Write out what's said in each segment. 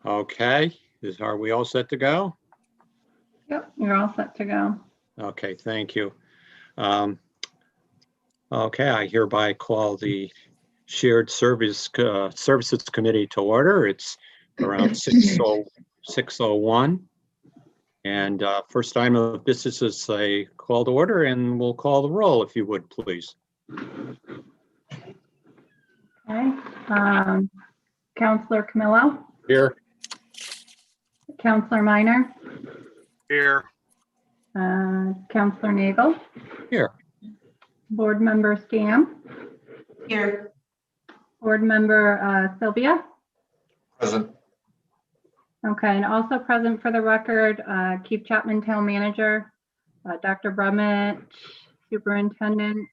Okay, are we all set to go? Yep, you're all set to go. Okay, thank you. Okay, I hereby call the Shared Services Committee to order. It's around 6:01. And first item of business is a call to order, and we'll call the roll if you would, please. Okay. Counselor Camillo, Here. Counselor Minor, Here. Counselor Nagel, Here. Board Member Scam, Here. Board Member Sylvia. Present. Okay, and also present for the record, Keith Chapman, Town Manager, Dr. Brummett, Superintendent,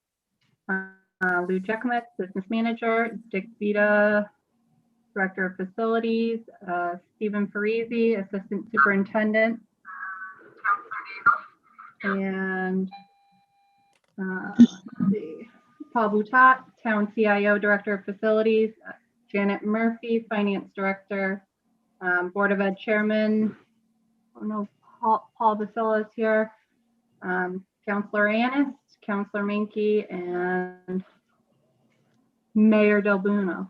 Lou Jackometz, Business Manager, Dick Vita, Director of Facilities, Stephen Parisi, Assistant Superintendent, and let's see, Paul Boutot, Town CIO, Director of Facilities, Janet Murphy, Finance Director, Board of Ed Chairman, I don't know if Paul Basila is here, Counselor Annis, Counselor Minke, and Mayor Del Buono.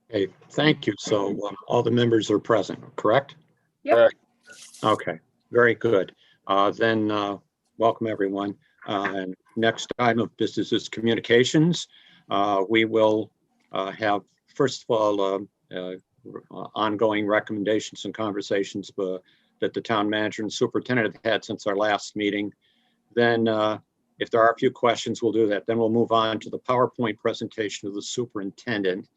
Okay, thank you. So all the members are present, correct? Yep. Okay, very good. Then welcome everyone. And next item of business is communications. We will have, first of all, ongoing recommendations and conversations that the town manager and superintendent have had since our last meeting. Then if there are a few questions, we'll do that. Then we'll move on to the PowerPoint presentation of the superintendent.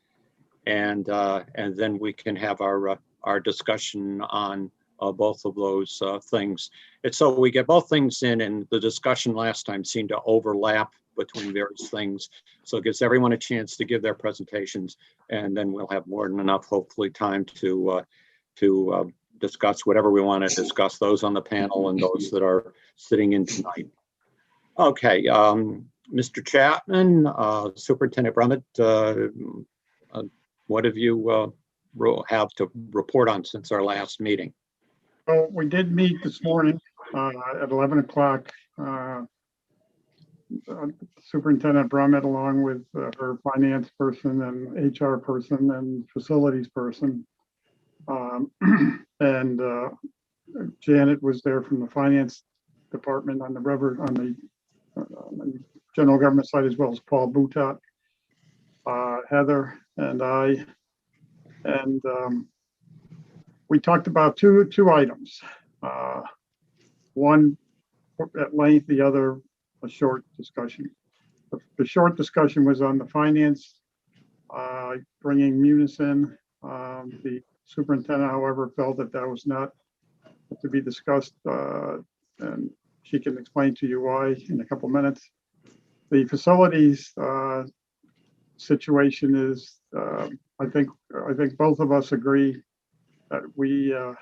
And then we can have our discussion on both of those things. It's so we get both things in, and the discussion last time seemed to overlap between various things. So it gives everyone a chance to give their presentations, and then we'll have more than enough, hopefully, time to discuss whatever we want to discuss, those on the panel and those that are sitting in tonight. Okay, Mr. Chapman, Superintendent Brummett, what have you have to report on since our last meeting? Well, we did meet this morning at 11 o'clock. Superintendent Brummett, along with her finance person and HR person and facilities person. And Janet was there from the finance department on the general government side, as well as Paul Boutot, Heather, and I. And we talked about two items. One at length, the other a short discussion. The short discussion was on the finance, bringing Munis in. The superintendent, however, felt that that was not to be discussed, and she can explain to you why in a couple minutes. The facilities situation is, I think both of us agree that we're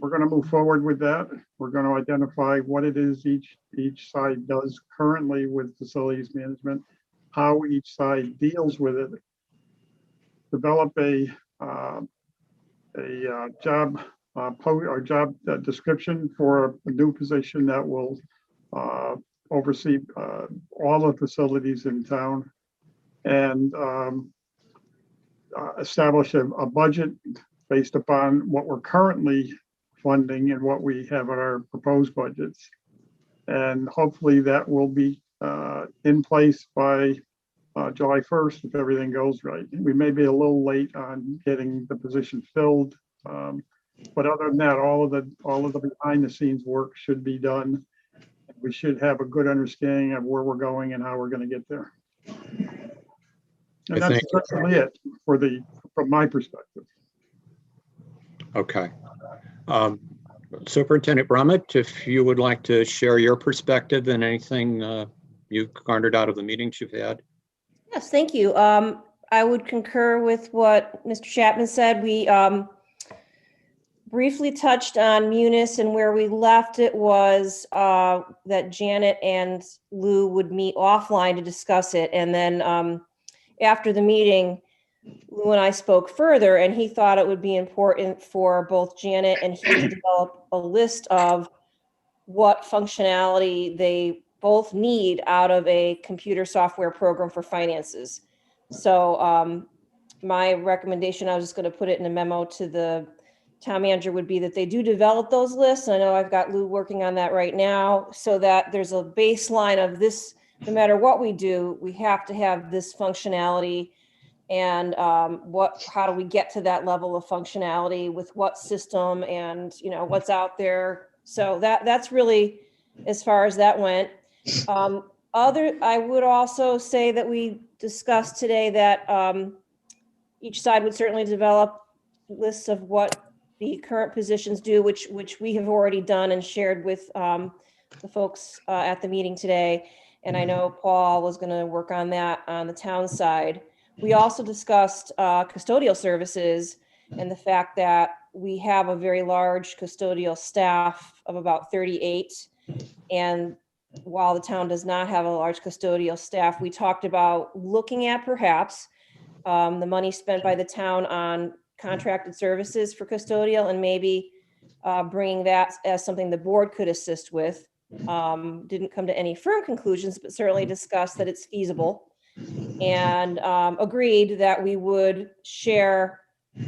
going to move forward with that. We're going to identify what it is each side does currently with facilities management, how each side deals with it, develop a job description for a new position that will oversee all the facilities in town, and establish a budget based upon what we're currently funding and what we have in our proposed budgets. And hopefully that will be in place by July 1st if everything goes right. We may be a little late on getting the position filled, but other than that, all of the behind the scenes work should be done. We should have a good understanding of where we're going and how we're going to get there. And that's certainly it from my perspective. Okay. Superintendent Brummett, if you would like to share your perspective and anything you garnered out of the meetings you've had. Yes, thank you. I would concur with what Mr. Chapman said. We briefly touched on Munis, and where we left it was that Janet and Lou would meet offline to discuss it. And then after the meeting, Lou and I spoke further, and he thought it would be important for both Janet and he to develop a list of what functionality they both need out of a computer software program for finances. So my recommendation, I was just going to put it in a memo to the town manager, would be that they do develop those lists. I know I've got Lou working on that right now, so that there's a baseline of this. No matter what we do, we have to have this functionality. And how do we get to that level of functionality with what system, and what's out there. So that's really as far as that went. I would also say that we discussed today that each side would certainly develop lists of what the current positions do, which we have already done and shared with the folks at the meeting today. And I know Paul was going to work on that on the town side. We also discussed custodial services and the fact that we have a very large custodial staff of about 38. And while the town does not have a large custodial staff, we talked about looking at perhaps the money spent by the town on contracted services for custodial, and maybe bringing that as something the board could assist with. Didn't come to any firm conclusions, but certainly discussed that it's feasible, and agreed that we would share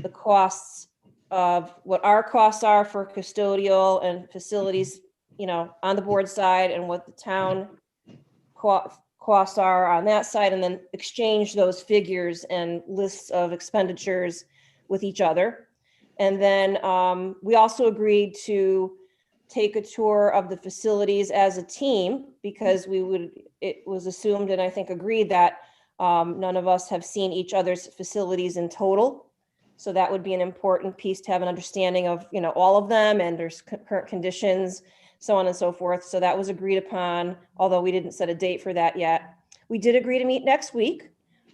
the costs of what our costs are for custodial and facilities, on the board side, and what the town costs are on that side, and then exchange those figures and lists of expenditures with each other. And then we also agreed to take a tour of the facilities as a team, because it was assumed, and I think agreed, that none of us have seen each other's facilities in total. So that would be an important piece to have an understanding of, all of them and their current conditions, so on and so forth. So that was agreed upon, although we didn't set a date for that yet. We did agree to meet next week,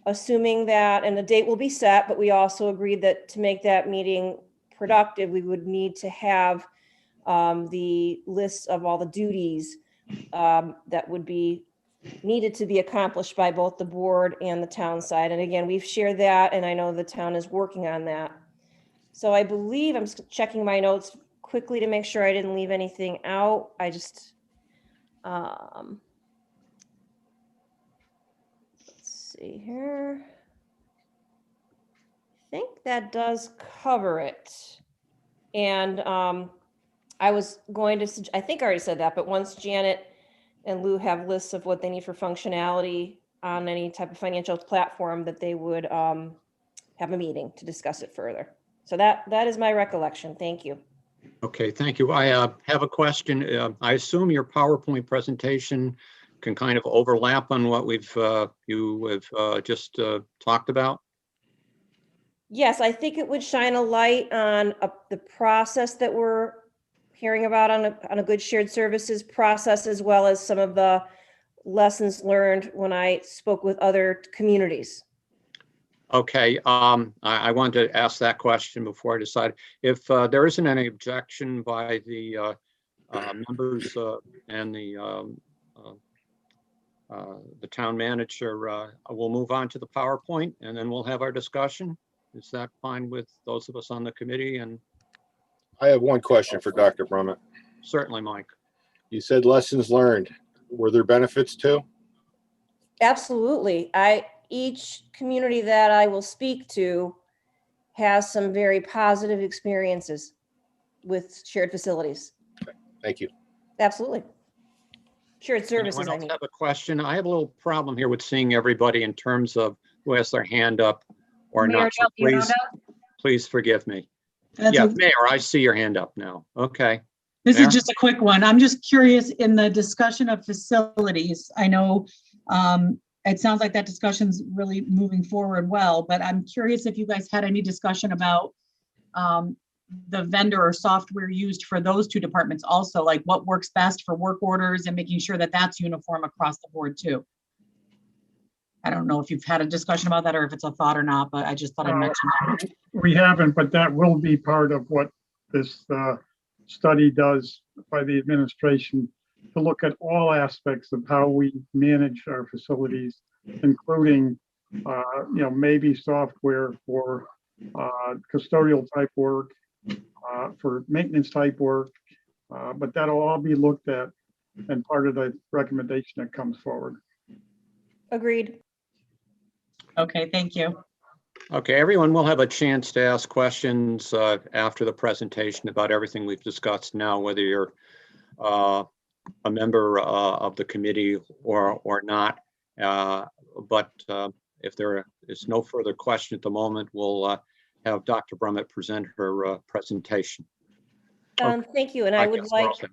assuming that, and the date will be set, but we also agreed that to make that meeting productive, we would need to have the list of all the duties that would be needed to be accomplished by both the board and the town side. And again, we've shared that, and I know the town is working on that. So I believe, I'm just checking my notes quickly to make sure I didn't leave anything out. I just, let's see here. I think that does cover it. And I was going to, I think I already said that, but once Janet and Lou have lists of what they need for functionality on any type of financial platform, that they would have a meeting to discuss it further. So that is my recollection. Thank you. Okay, thank you. I have a question. I assume your PowerPoint presentation can kind of overlap on what you have just talked about. Yes, I think it would shine a light on the process that we're hearing about on a good shared services process, as well as some of the lessons learned when I spoke with other communities. Okay, I wanted to ask that question before I decide. If there isn't any objection by the members and the town manager, we'll move on to the PowerPoint, and then we'll have our discussion. Is that fine with those of us on the committee? And I have one question for Dr. Brummett. certainly, Mike. You said lessons learned. Were there benefits too? Absolutely. Each community that I will speak to has some very positive experiences with shared facilities. Thank you. Absolutely. Shared services, Anyone I else mean. have a question? I have a little problem here with seeing everybody in terms of who has their hand up or Mayor, not. So don't you please, know please forgive me. That's Yeah, okay. Mayor, I see your hand up now. Okay. This Mayor? is just a quick one. I'm just curious, in the discussion of facilities, I know it sounds like that discussion's really moving forward well, but I'm curious if you guys had any discussion about the vendor or software used for those two departments also, like what works best for work orders and making sure that that's uniform across the board too. I don't know if you've had a discussion about that or if it's a thought or not, but I just thought I'd mention that. We haven't, but that will be part of what this study does by the administration, to look at all aspects of how we manage our facilities, including maybe software for custodial type work, for maintenance type work. But that'll all be looked at and part of the recommendation that comes forward. Agreed. Okay, thank you. Okay, everyone will have a chance to ask questions after the presentation about everything we've discussed now, whether you're a member of the committee or not. But if there is no further question at the moment, we'll have Dr. Brummett present her presentation. Thank you, and I would guess we're all like, set.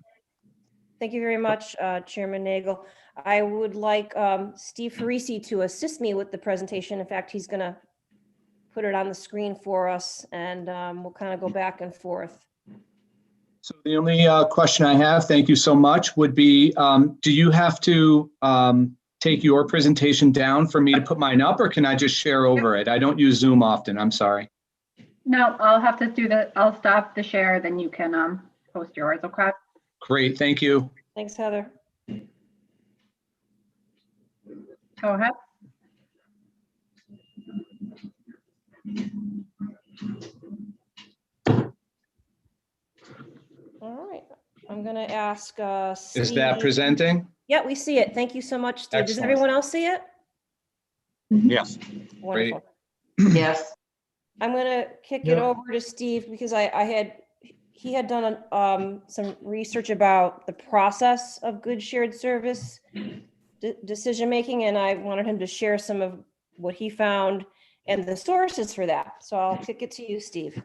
thank you very much, Chairman Nagel. I would like Steve Parisi to assist me with the presentation. In fact, he's going to put it on the screen for us, and we'll kind of go back and forth. So the only question I have, thank you so much, would be, do you have to take your presentation down for me to put mine up, or can I just share over it? I don't use Zoom often, I'm sorry. No, I'll have to do that. I'll stop the share, then you can post yours, okay? Great, thank you. Thanks, Heather. Go ahead. All right, I'm going to ask Is that Steve- presenting? Yeah, we see it. Thank you so much, Steve. Does Excellent. everyone else see it? Yes. Wonderful. Yes. I'm going to kick it over to Steve because he had done some research about the process of good shared service decision-making, and I wanted him to share some of what he found and the sources for that. So I'll kick it to you, Steve.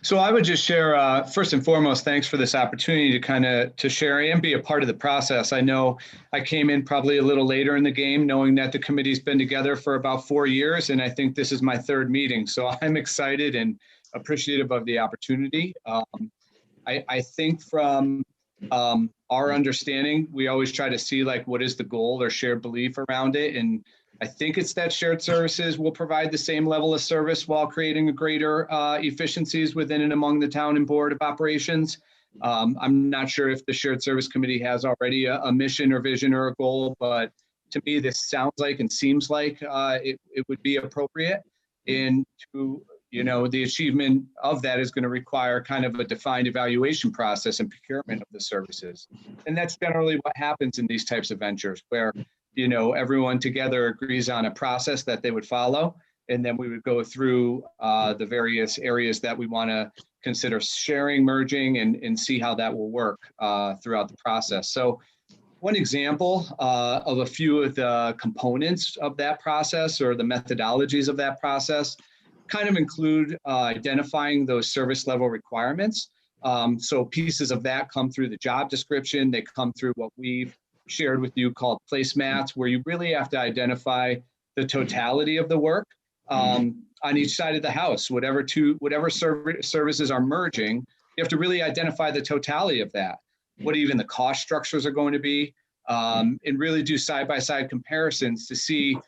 So I would just share, first and foremost, thanks for this opportunity to share and be a part of the process. I know I came in probably a little later in the game, knowing that the committee's been together for about 4 years, and I think this is my 3rd meeting. So I'm excited and appreciative of the opportunity. I think from our understanding, we always try to see like what is the goal or shared belief around it. And I think it's that shared services will provide the same level of service while creating a greater efficiencies within and among the town and board of operations. I'm not sure if the shared service committee has already a mission or vision or a goal, but to me, this sounds like and seems like it would be appropriate. And to, the achievement of that is going to require kind of a defined evaluation process and procurement of the services. And that's generally what happens in these types of ventures where everyone together agrees on a process that they would follow. And then we would go through the various areas that we want to consider sharing, merging, and see how that will work throughout the process. So one example of a few of the components of that process or the methodologies of that process kind of include identifying those service level requirements. So pieces of that come through the job description. They come through what we've shared with you called placemats, where you really have to identify the totality of the work on each side of the house. Whatever services are merging, you have to really identify the totality of that. What even the cost structures are going to be, and really do side-by-side comparisons to see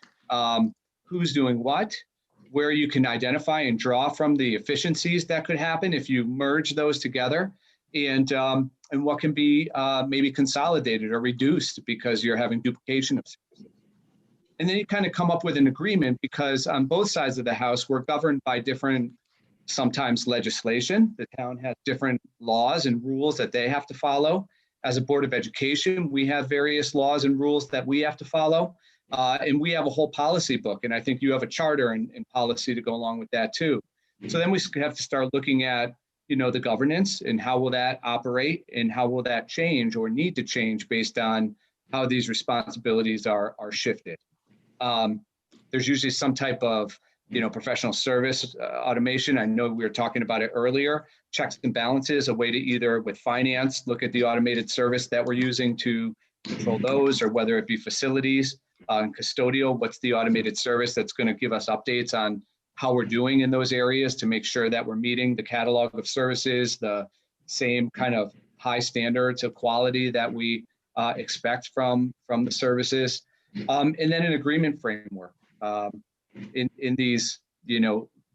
who's doing what, where you can identify and draw from the efficiencies that could happen if you merge those together, and what can be maybe consolidated or reduced because you're having duplication of services. And then you kind of come up with an agreement because on both sides of the house, we're governed by different, sometimes legislation. The town has different laws and rules that they have to follow. As a Board of Education, we have various laws and rules that we have to follow. And we have a whole policy book, and I think you have a charter and policy to go along with that too. So then we have to start looking at, the governance and how will that operate and how will that change or need to change based on how these responsibilities are shifted. There's usually some type of, professional service automation. I know we were talking about it earlier. Checks and balances, a way to either with finance, look at the automated service that we're using to control those, or whether it be facilities. Custodial, what's the automated service that's going to give us updates on how we're doing in those areas to make sure that we're meeting the catalog of services, the same kind of high standards of quality that we expect from the services, and then an agreement framework. In these,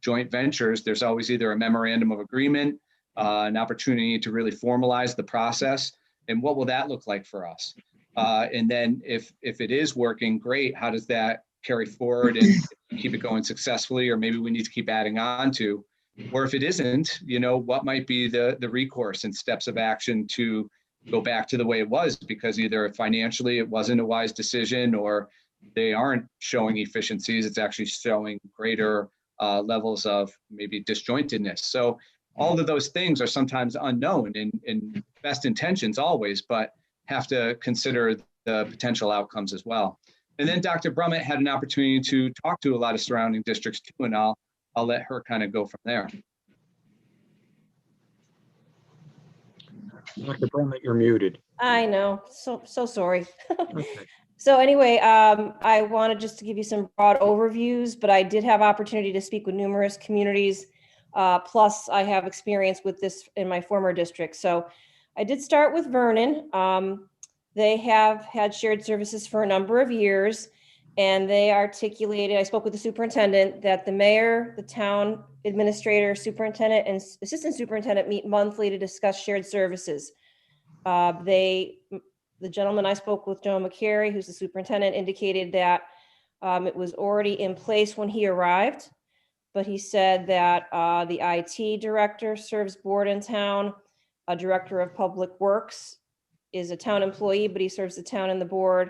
joint ventures, there's always either a memorandum of agreement, an opportunity to really formalize the process, and what will that look like for us? And then if it is working, great, how does that carry forward and keep it going successfully, or maybe we need to keep adding on to. Or if it isn't, what might be the recourse and steps of action to go back to the way it was, because either financially it wasn't a wise decision, or they aren't showing efficiencies. It's actually showing greater levels of maybe disjointedness. So all of those things are sometimes unknown in best intentions always, but have to consider the potential outcomes as well. And then Dr. Brummett had an opportunity to talk to a lot of surrounding districts too, and I'll let her kind of go from there. Dr. Brummett, you're muted. I know, so sorry. Okay. So anyway, I wanted just to give you some broad overviews, but I did have opportunity to speak with numerous communities. Plus, I have experience with this in my former district. So I did start with Vernon. They have had shared services for a number of years, and they articulated, I spoke with the superintendent, that the mayor, the town administrator, superintendent, and assistant superintendent meet monthly to discuss shared services. The gentleman I spoke with, Joe McCary, who's the superintendent, indicated that it was already in place when he arrived, but he said that the IT director serves board in town, a director of public works is a town employee, but he serves the town and the board,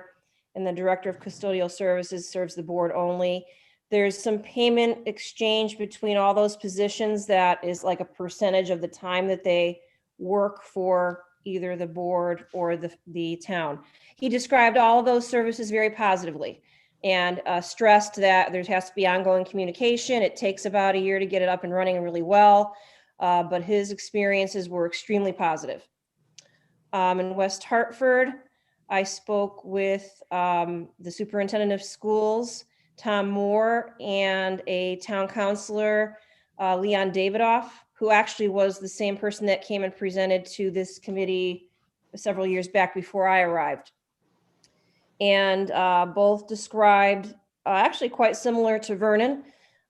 and the director of custodial services serves the board only. There's some payment exchange between all those positions that is like a percentage of the time that they work for either the board or the town. He described all of those services very positively and stressed that there has to be ongoing communication. It takes about a year to get it up and running really well, but his experiences were extremely positive. In West Hartford, I spoke with the superintendent of schools, Tom Moore, and a town councilor, Leon Davidoff, who actually was the same person that came and presented to this committee several years back before I arrived. And both described, actually quite similar to Vernon,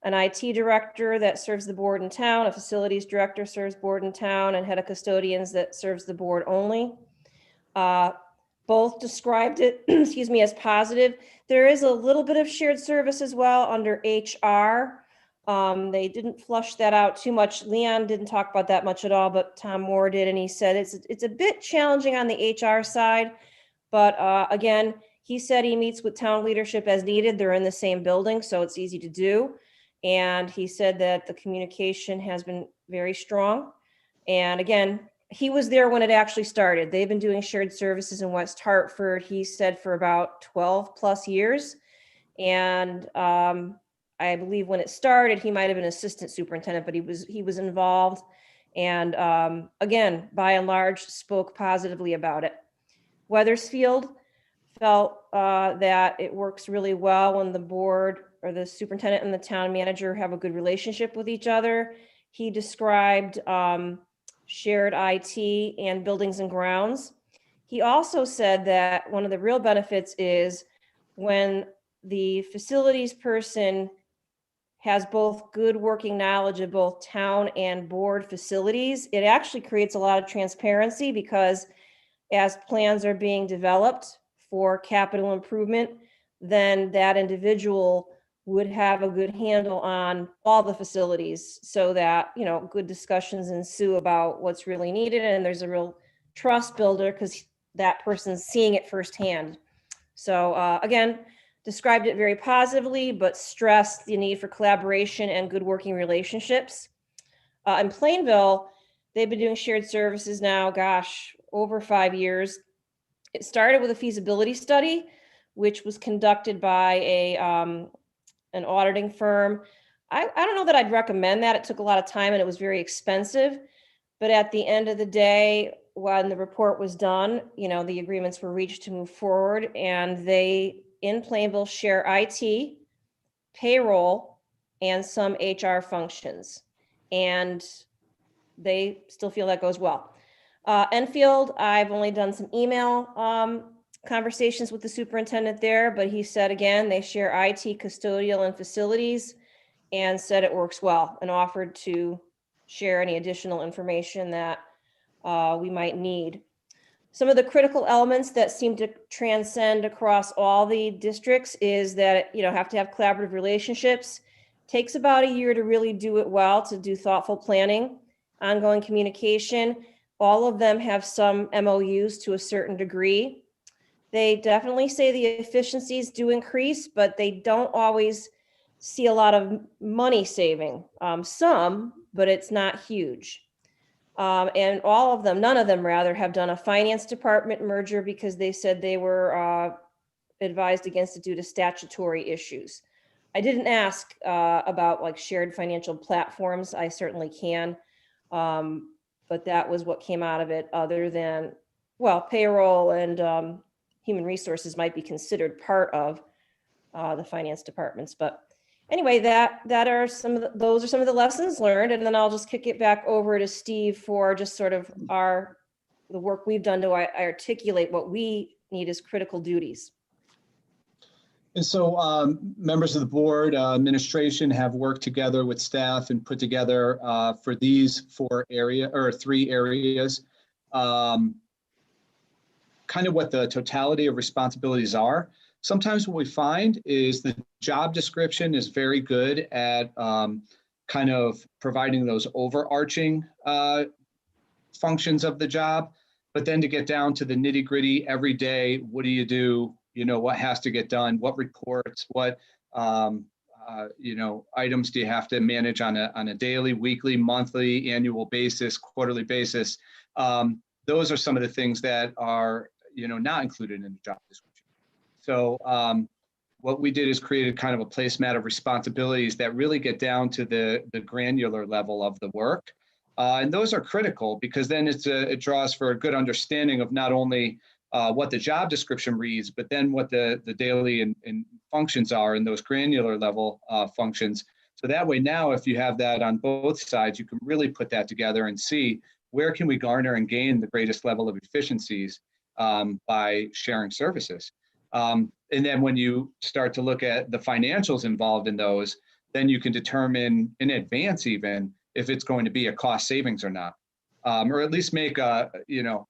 an IT director that serves the board in town, a facilities director serves board in town, and head of custodians that serves the board only. Both described it, excuse me, as positive. There is a little bit of shared service as well under HR. They didn't flush that out too much. Leon didn't talk about that much at all, but Tom Moore did, and he said it's a bit challenging on the HR side, but again, he said he meets with town leadership as needed. They're in the same building, so it's easy to do. And he said that the communication has been very strong. And again, he was there when it actually started. They've been doing shared services in West Hartford, he said, for about 12 plus years. And I believe when it started, he might have been assistant superintendent, but he was involved. And again, by and large, spoke positively about it. Weathersfield felt that it works really well when the board or the superintendent and the town manager have a good relationship with each other. He described shared IT and buildings and grounds. He also said that one of the real benefits is when the facilities person has both good working knowledge of both town and board facilities, it actually creates a lot of transparency, because as plans are being developed for capital improvement, then that individual would have a good handle on all the facilities, so that, good discussions ensue about what's really needed, and there's a real trust builder because that person's seeing it firsthand. So again, described it very positively, but stressed the need for collaboration and good working relationships. In Plainville, they've been doing shared services now, over 5 years. It started with a feasibility study, which was conducted by an auditing firm. I don't know that I'd recommend that. It took a lot of time and it was very expensive. But at the end of the day, when the report was done, the agreements were reached to move forward, and they, in Plainville, share IT, payroll, and some HR functions. And they still feel that goes well. Enfield, I've only done some email conversations with the superintendent there, but he said, again, they share IT, custodial, and facilities, and said it works well, and offered to share any additional information that we might need. Some of the critical elements that seem to transcend across all the districts is that, have to have collaborative relationships. Takes about a year to really do it well, to do thoughtful planning, ongoing communication. All of them have some MOUs to a certain degree. They definitely say the efficiencies do increase, but they don't always see a lot of money saving. Some, but it's not huge. And all of them, none of them rather, have done a finance department merger because they said they were advised against it due to statutory issues. I didn't ask about like shared financial platforms. I certainly can. But that was what came out of it, other than, well, payroll and human resources might be considered part of the finance departments. But anyway, those are some of the lessons learned. And then I'll just kick it back over to Steve for just sort of the work we've done to articulate what we need as critical duties. And so members of the board, administration have worked together with staff and put together for these 3 areas, kind of what the totality of responsibilities are. Sometimes what we find is the job description is very good at kind of providing those overarching functions of the job, but then to get down to the nitty gritty every day, what do you do? What has to get done, what reports, what, items do you have to manage on a daily, weekly, monthly, annual basis, quarterly basis. Those are some of the things that are, not included in the job description. So what we did is created kind of a placemat of responsibilities that really get down to the granular level of the work. And those are critical because then it draws for a good understanding of not only what the job description reads, but then what the daily and functions are in those granular level functions. So that way now, if you have that on both sides, you can really put that together and see where can we garner and gain the greatest level of efficiencies by sharing services. And then when you start to look at the financials involved in those, then you can determine in advance even if it's going to be a cost savings or not. Or at least make a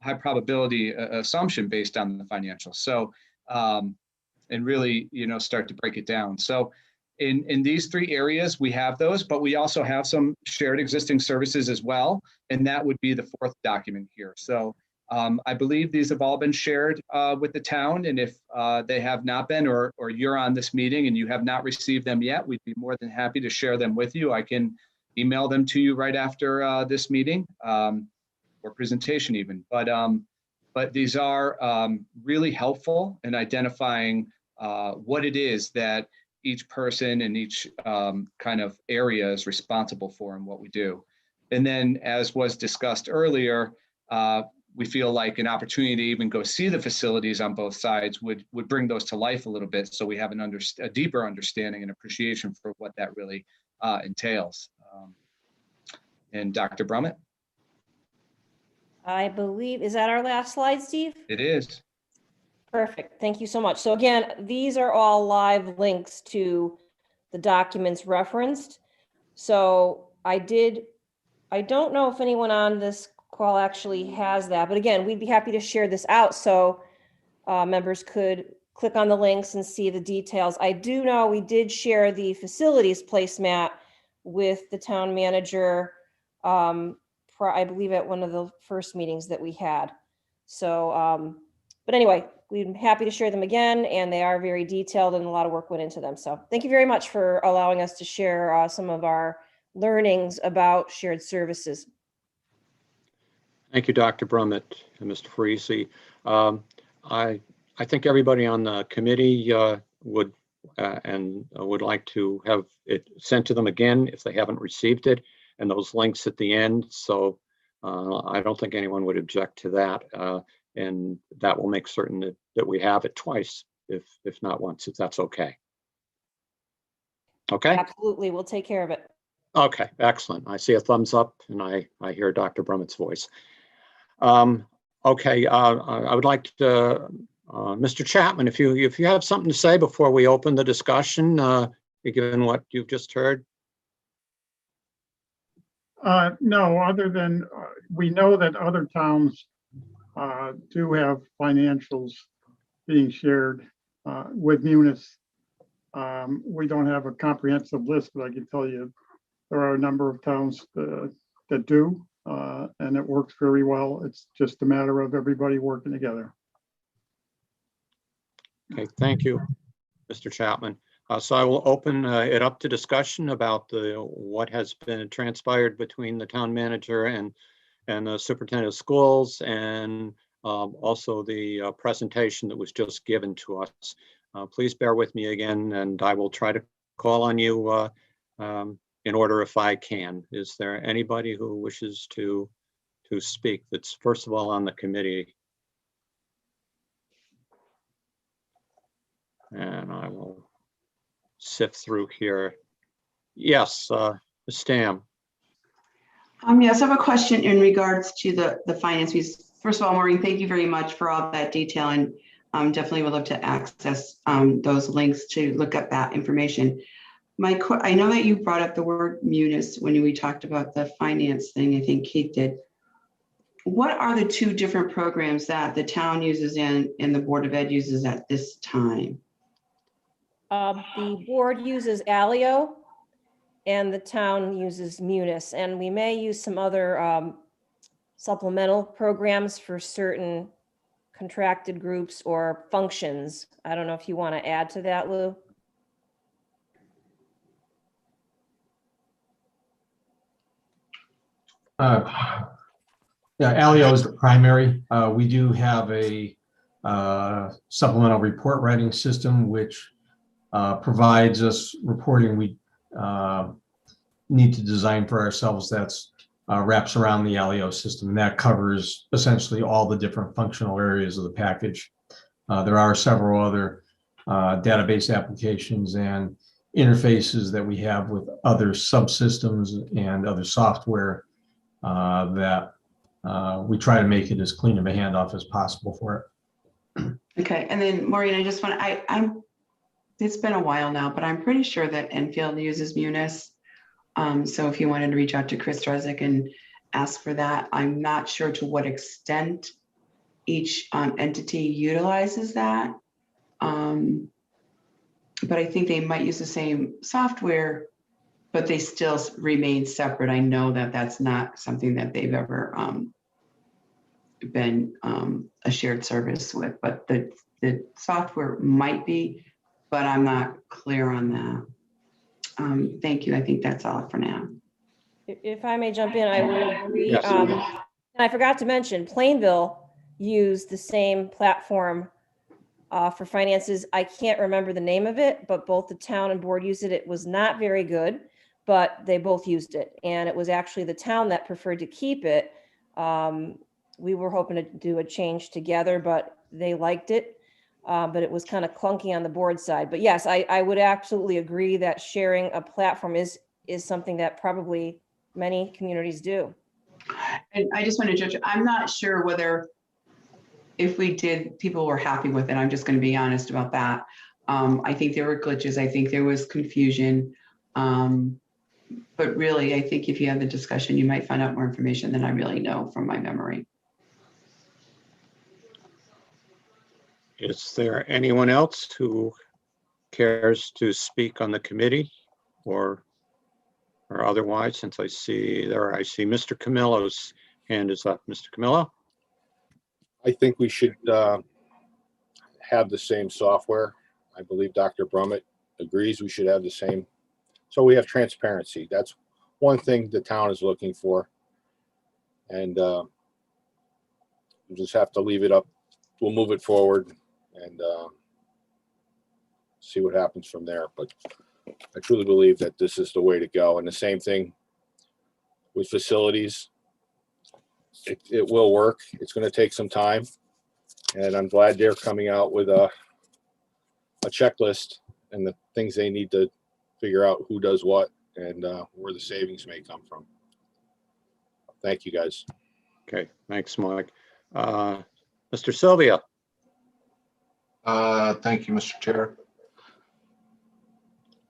high probability assumption based on the financials. So and really start to break it down. So in these 3 areas we have those, but we also have some shared existing services as well, and that would be the 4th document here. So I believe these have all been shared with the town, and if they have not been, or you're on this meeting and you have not received them yet, we'd be more than happy to share them with you. I can email them to you right after this meeting or presentation even. But these are really helpful in identifying what it is that each person in each kind of area is responsible for and what we do. And then, as was discussed earlier, we feel like an opportunity to even go see the facilities on both sides would bring those to life a little bit, so we have a deeper understanding and appreciation for what that really entails. And Dr. Brummett? I believe, is that our last slide, Steve? It is. Perfect. Thank you so much. So again, these are all live links to the documents referenced. So I don't know if anyone on this call actually has that, but again, we'd be happy to share this out so members could click on the links and see the details. I do know we did share the facilities placemat with the town manager, I believe at one of the first meetings that we had. So, but anyway, we'd be happy to share them again, and they are very detailed and a lot of work went into them. So thank you very much for allowing us to share some of our learnings about shared services. Thank you, Dr. Brummett and Mr. Parisi. I think everybody on the committee would like to have it sent to them again if they haven't received it, and those links at the end. So I don't think anyone would object to that. And that will make certain that we have it twice, if not once, if that's okay. Okay? Absolutely. We'll take care of it. Okay, excellent. I see a thumbs up and I hear Dr. Brummett's voice. Okay, I would like to, Mr. Chapman, if you have something to say before we open the discussion, given what you've just heard. No, other than we know that other towns do have financials being shared with Munis. We don't have a comprehensive list, but I can tell you there are a number of towns that do, and it works very well. It's just a matter of everybody working together. Okay, thank you, Mr. Chapman. So I will open it up to discussion about what has been transpired between the town manager and the superintendent of schools, and also the presentation that was just given to us. Please bear with me again, and I will try to call on you in order if I can. Is there anybody who wishes to speak that's first of all on the committee? And I will sift through here. Yes, Ms. Stam. Yes, I have a question in regards to the finance piece. First of all, Maureen, thank you very much for all that detail, and definitely would love to access those links to look at that information. I know that you brought up the word Munis when we talked about the finance thing. I think Keith did. What are the two different programs that the town uses and the Board of Ed uses at this time? The board uses Alio and the town uses Munis, and we may use some other supplemental programs for certain contracted groups or functions. I don't know if you want to add to that, Lou? Yeah, Alio is the primary. We do have a supplemental report writing system, which provides us reporting we need to design for ourselves. That's wraps around the Alio system, and that covers essentially all the different functional areas of the package. There are several other database applications and interfaces that we have with other subsystems and other software that we try to make it as clean of a handoff as possible for it. Okay, and then Maureen, I just want to, it's been a while now, but I'm pretty sure that Enfield uses Munis. So if you wanted to reach out to Chris Drezik and ask for that, I'm not sure to what extent each entity utilizes that. But I think they might use the same software, but they still remain separate. I know that that's not something that they've ever been a shared service with, but the software might be, but I'm not clear on that. Thank you. I think that's all for now. If I may jump in, I would agree. Yes. And I forgot to mention, Plainville used the same platform for finances. I can't remember the name of it, but both the town and board used it. It was not very good, but they both used it. And it was actually the town that preferred to keep it. We were hoping to do a change together, but they liked it. But it was kind of clunky on the board side. But yes, I would absolutely agree that sharing a platform is something that probably many communities do. And I just want to judge, I'm not sure whether if we did, people were happy with it. I'm just going to be honest about that. I think there were glitches. I think there was confusion. But really, I think if you have the discussion, you might find out more information than I really know from my memory. Is there anyone else who cares to speak on the committee or otherwise? Since I see Mr. Camillo's hand is up. Mr. Camillo? I think we should have the same software. I believe Dr. Brummett agrees we should have the same. So we have transparency. That's one thing the town is looking for. And we just have to leave it up. We'll move it forward and see what happens from there. But I truly believe that this is the way to go. And the same thing with facilities. It will work. It's going to take some time. And I'm glad they're coming out with a checklist and the things they need to figure out who does what and where the savings may come from. Thank you, guys. Okay, thanks, Mike. Mr. Sylvia? Thank you, Mr. Chair.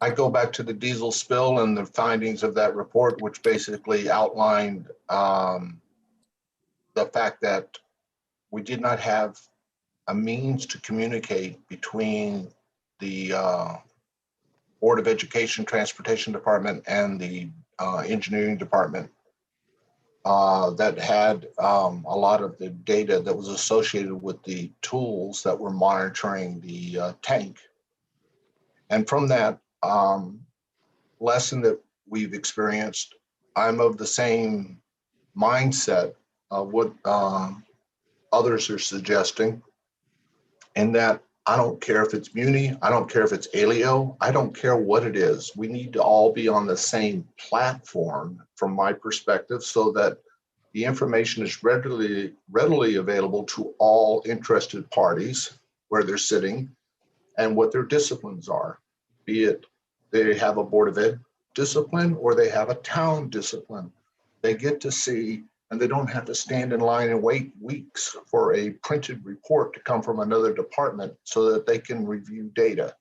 I go back to the diesel spill and the findings of that report, which basically outlined the fact that we did not have a means to communicate between the Board of Education, Transportation Department, and the Engineering Department that had a lot of the data that was associated with the tools that were monitoring the tank. And from that lesson that we've experienced, I'm of the same mindset of what others are suggesting, in that I don't care if it's Muni, I don't care if it's Alio, I don't care what it is. We need to all be on the same platform from my perspective, so that the information is readily available to all interested parties where they're sitting and what their disciplines are, be it they have a Board of Ed discipline or they have a town discipline. They get to see, and they don't have to stand in line and wait weeks for a printed report to come from another department so that they can review data.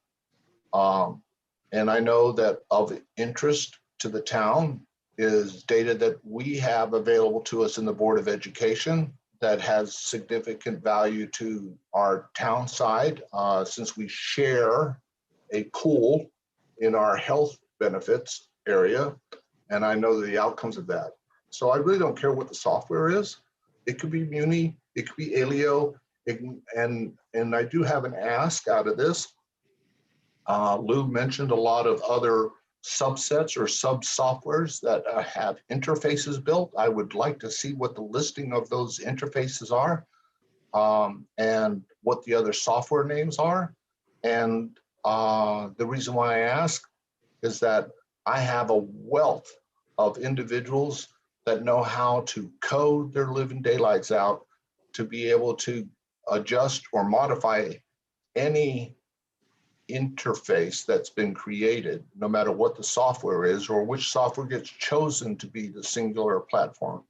And I know that of interest to the town is data that we have available to us in the Board of Education that has significant value to our town side, since we share a pool in our health benefits area. And I know the outcomes of that. So I really don't care what the software is. It could be Muni, it could be Alio, and I do have an ask out of this. Lou mentioned a lot of other subsets or sub-softwares that have interfaces built. I would like to see what the listing of those interfaces are, and what the other software names are. And the reason why I ask is that I have a wealth of individuals that know how to code their living daylights out to be able to adjust or modify any interface that's been created, no matter what the software is or which software gets chosen to be the singular platform.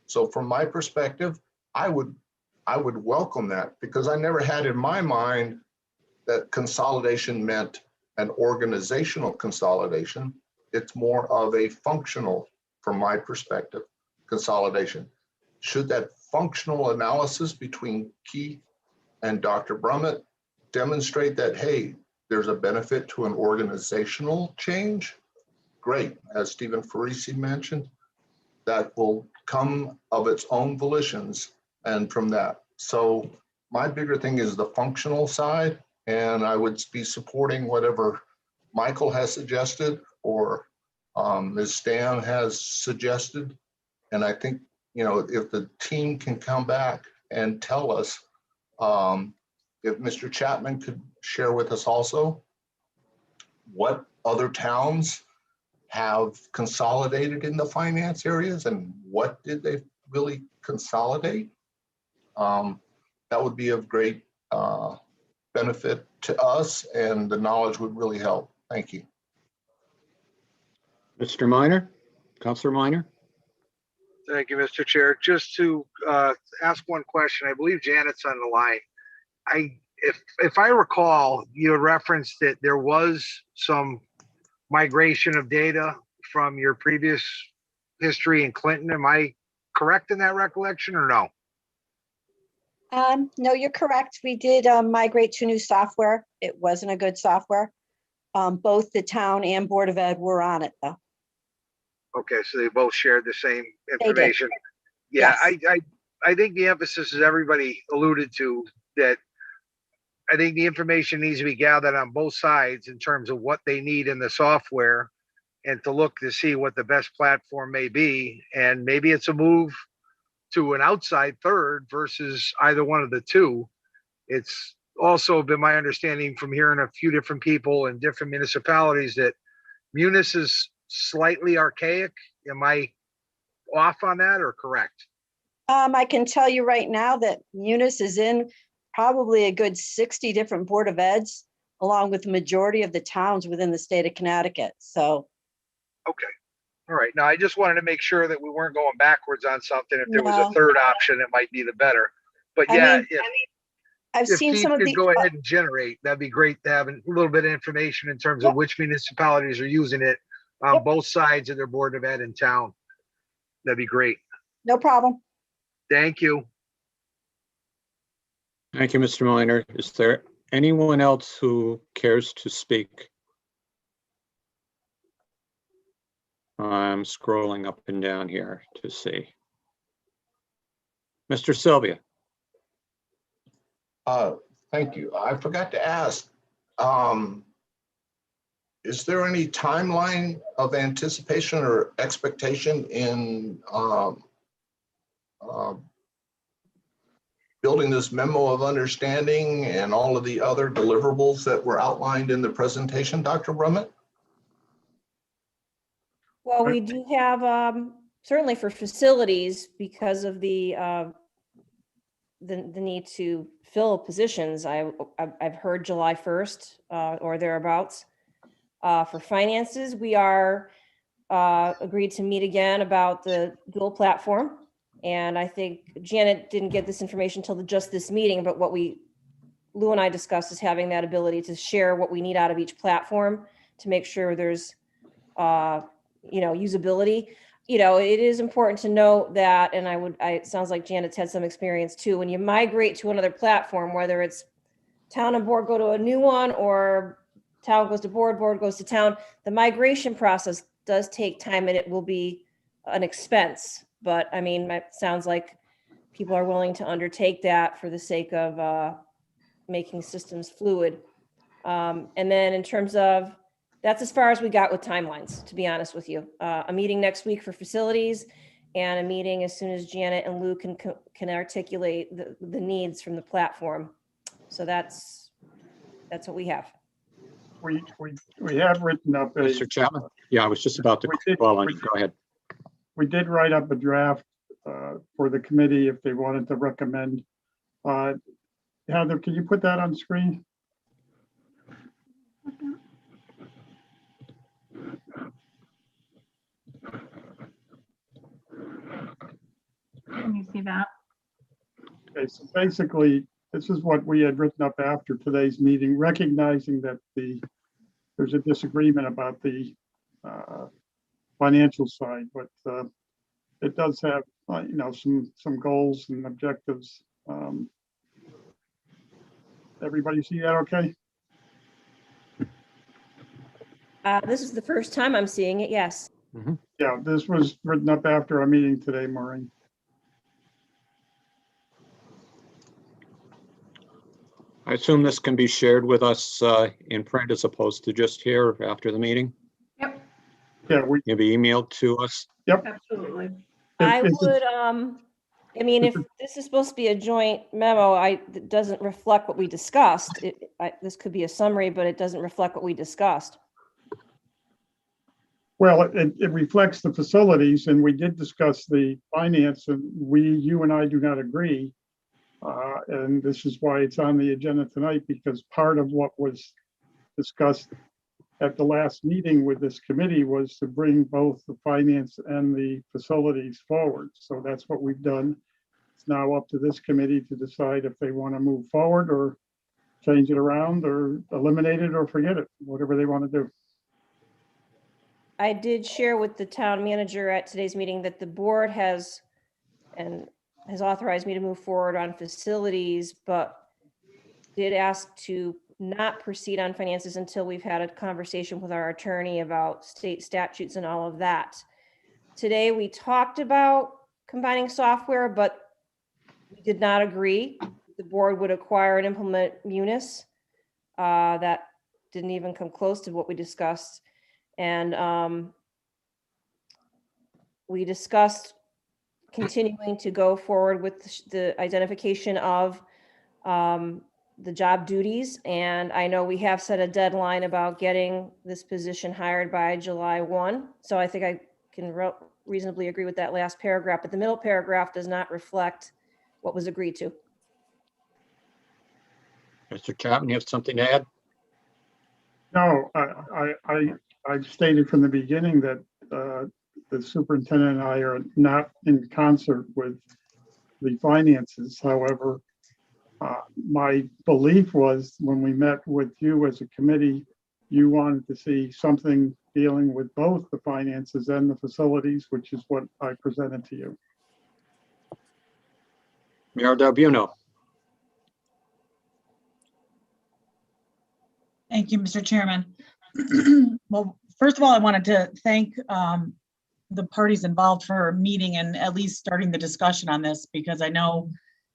So from my perspective, I would welcome that, because I never had in my mind that consolidation meant an organizational consolidation. It's more of a functional, from my perspective, consolidation. Should that functional analysis between Keith and Dr. Brummett demonstrate that, hey, there's a benefit to an organizational change? Great. As Stephen Farisi mentioned, that will come of its own volitions and from that. So my bigger thing is the functional side, and I would be supporting whatever Michael has suggested or Ms. Stan has suggested. And I think, you know, if the team can come back and tell us, if Mr. Chapman could share with us also what other towns have consolidated in the finance areas and what did they really consolidate, that would be of great benefit to us, and the knowledge would really help. Thank you. Mr. Minor, Councilor Minor. Thank you, Mr. Chair. Just to ask one question, I believe Janet's on the line. If I recall, you had referenced that there was some migration of data from your previous history in Clinton. Am I correct in that recollection or no? No, you're correct. We did migrate to new software. It wasn't a good software. Both the town and Board of Ed were on it though. Okay, so they both shared the same They did. information. Yeah, Yes. I think the emphasis, as everybody alluded to, that I think the information needs to be gathered on both sides in terms of what they need in the software, and to look to see what the best platform may be. And maybe it's a move to an outside third versus either one of the two. It's also been my understanding from hearing a few different people in different municipalities that Munis is slightly archaic. Am I off on that or correct? I can tell you right now that Munis is in probably a good 60 different Board of Eds, along with the majority of the towns within the state of Connecticut. So. Okay. All right. Now, I just wanted to make sure that we weren't going backwards on something. If there was No. a third option, it might be the better. But I yeah, mean, I've if seen Keith some of could the. go ahead and generate, that'd be great to have a little bit of information in terms of which municipalities are using it on both sides of their Board of Ed in town. That'd be great. No problem. Thank you. Thank you, Mr. Miner. Is there anyone else who cares to speak? I'm scrolling up and down here to see. Mr. Sylvia. Thank you. I forgot to ask, is there any timeline of anticipation or expectation in building this memo of understanding and all of the other deliverables that were outlined in the presentation, Dr. Brummett? Well, we do have, certainly for facilities, because of the need to fill positions. I've heard July 1st or thereabouts. For finances, we are agreed to meet again about the dual platform. And I think Janet didn't get this information until just this meeting, but what Lou and I discussed is having that ability to share what we need out of each platform to make sure there's, usability. It is important to note that, and it sounds like Janet's had some experience too, when you migrate to another platform, whether it's town and board go to a new one or town goes to board, board goes to town, the migration process does take time and it will be an expense. But I mean, it sounds like people are willing to undertake that for the sake of making systems fluid. And then in terms of, that's as far as we got with timelines, to be honest with you. A meeting next week for facilities and a meeting as soon as Janet and Lou can articulate the needs from the platform. So that's what we have. We have written up a. Mr. Chapman? Yeah, I was just about to call on you. Go ahead. We did write up a draft for the committee if they wanted to recommend. Heather, can you put that on screen? Can you see that? Okay, so basically, this is what we had written up after today's meeting, recognizing that there's a disagreement about the financial side, but it does have, some goals and objectives. Everybody see that okay? This is the first time I'm seeing it, yes. Mm-hmm. Yeah, this was written up after our meeting today, Maureen. I assume this can be shared with us in print as opposed to just here after the meeting? Yep, Yeah, Maybe emailed to us? absolutely. I Is it- would, if this is supposed to be a joint memo, it doesn't reflect what we discussed. This could be a summary, but it doesn't reflect what we discussed. Well, it reflects the facilities, and we did discuss the finance, and you and I do not agree. And this is why it's on the agenda tonight, because part of what was discussed at the last meeting with this committee was to bring both the finance and the facilities forward. So that's what we've done. It's now up to this committee to decide if they want to move forward or change it around or eliminate it or forget it, whatever they want to do. I did share with the town manager at today's meeting that the board has authorized me to move forward on facilities, but did ask to not proceed on finances until we've had a conversation with our attorney about state statutes and all of that. Today, we talked about combining software, but we did not agree. The board would acquire and implement Munis. That didn't even come close to what we discussed. And we discussed continuing to go forward with the identification of the job duties. And I know we have set a deadline about getting this position hired by July 1. So I think I can reasonably agree with that last paragraph, but the middle paragraph does not reflect what was agreed to. Mr. Chapman, you have something to add? No, I stated from the beginning that the superintendent and I are not in concert with the finances. However, my belief was when we met with you as a committee, you wanted to see something dealing with both the finances and the facilities, which is what I presented to you. Mayor D'Albuno. Thank you, Mr. Chairman. Well, first of all, I wanted to thank the parties involved for meeting and at least starting the discussion on this, because I know,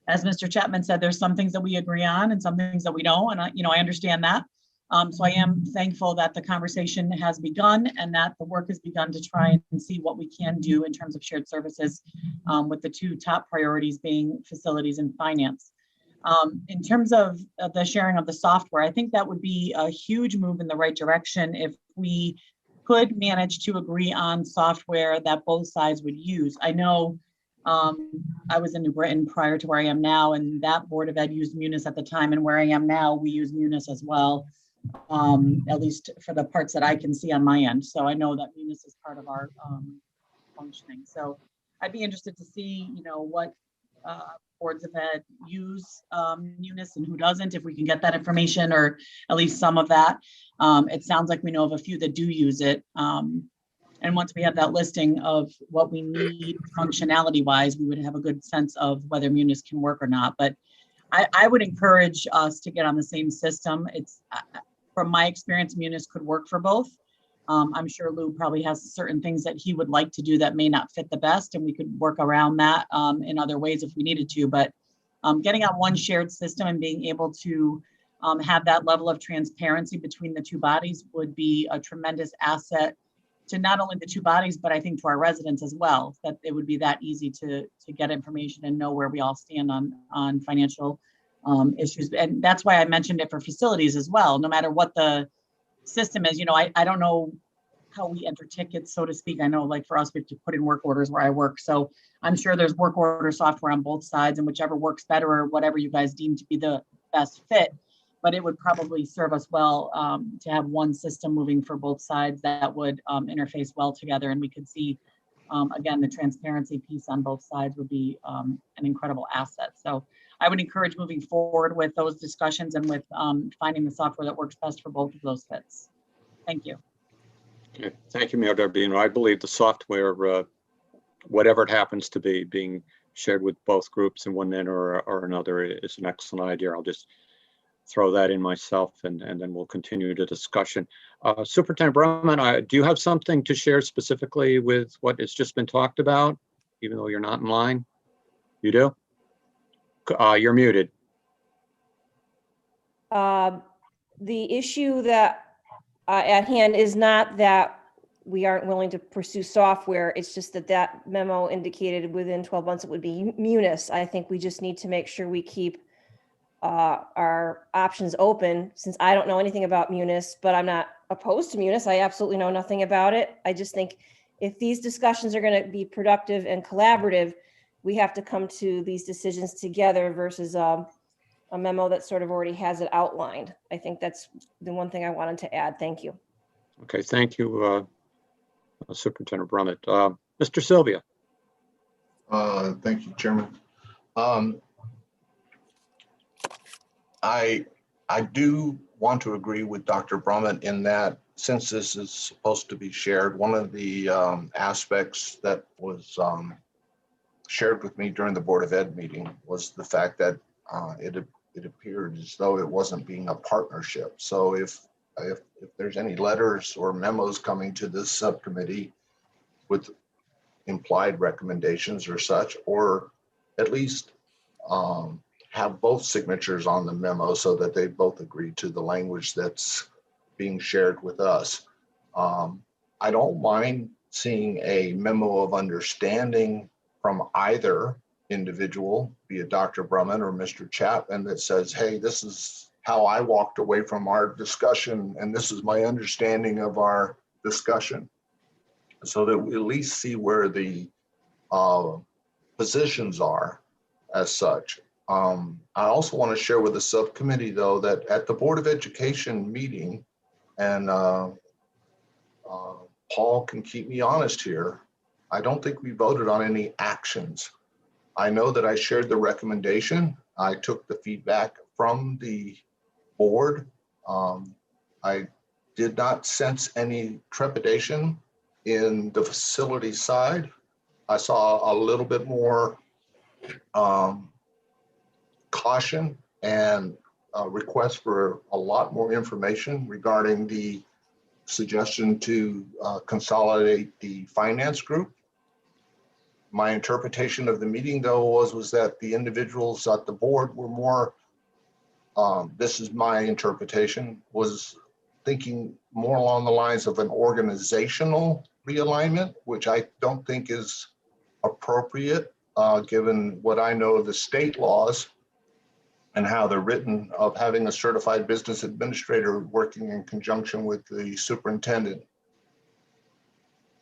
as Mr. Chapman said, there's some things that we agree on and some things that we don't, and I understand that. So I am thankful that the conversation has begun and that the work has begun to try and see what we can do in terms of shared services, with the two top priorities being facilities and finance. In terms of the sharing of the software, I think that would be a huge move in the right direction if we could manage to agree on software that both sides would use. I know I was in New Britain prior to where I am now, and that Board of Ed used Munis at the time, and where I am now, we use Munis as well, at least for the parts that I can see on my end. So I know that Munis is part of our functioning. So I'd be interested to see, what boards of ed use Munis and who doesn't, if we can get that information or at least some of that. It sounds like we know of a few that do use it. And once we have that listing of what we need functionality wise, we would have a good sense of whether Munis can work or not. But I would encourage us to get on the same system. It's from my experience, Munis could work for both. I'm sure Lou probably has certain things that he would like to do that may not fit the best, and we could work around that in other ways if we needed to. But getting on one shared system and being able to have that level of transparency between the two bodies would be a tremendous asset to not only the two bodies, but I think to our residents as well, that it would be that easy to get information and know where we all stand on financial issues. And that's why I mentioned it for facilities as well. No matter what the system is, I don't know how we enter tickets, so to speak. I know, like for us, we have to put in work orders where I work. So I'm sure there's work order software on both sides, and whichever works better or whatever you guys deem to be the best fit. But it would probably serve us well to have one system moving for both sides that would interface well together, and we could see, again, the transparency piece on both sides would be an incredible asset. So I would encourage moving forward with those discussions and with finding the software that works best for both of those fits. Thank you. Okay. Thank you, Mayor Darbino. I believe the software, whatever it happens to be, being shared with both groups in one manner or another is an excellent idea. I'll just throw that in myself, and then we'll continue the discussion. Superintendent Brumman, do you have something to share specifically with what has just been talked about, even though you're not in line? You do? You're muted. The issue that at hand is not that we aren't willing to pursue software. It's just that memo indicated within 12 months it would be Munis. I think we just need to make sure we keep our options open, since I don't know anything about Munis, but I'm not opposed to Munis. I absolutely know nothing about it. I just think if these discussions are going to be productive and collaborative, we have to come to these decisions together versus a memo that sort of already has it outlined. I think that's the one thing I wanted to add. Thank you. Okay, thank you, Superintendent Brummett. Mr. Sylvia. Thank you, Chairman. I do want to agree with Dr. Brummett in that since this is supposed to be shared, one of the aspects that was shared with me during the Board of Ed meeting was the fact that it appeared as though it wasn't being a partnership. So if there's any letters or memos coming to this subcommittee with implied recommendations or such, or at least have both signatures on the memo so that they both agree to the language that's being shared with us. I don't mind seeing a memo of understanding from either individual, be it Dr. Brummett or Mr. Chapman, that says, hey, this is how I walked away from our discussion, and this is my understanding of our discussion, so that we at least see where the positions are as such. I also want to share with the subcommittee, though, that at the Board of Education meeting, and Paul can keep me honest here, I don't think we voted on any actions. I know that I shared the recommendation. I took the feedback from the board. I did not sense any trepidation in the facility side. I saw a little bit more caution and request for a lot more information regarding the suggestion to consolidate the finance group. My interpretation of the meeting, though, was that the individuals at the board were more, this is my interpretation, was thinking more along the lines of an organizational realignment, which I don't think is appropriate, given what I know of the state laws and how they're written, of having a certified business administrator working in conjunction with the superintendent.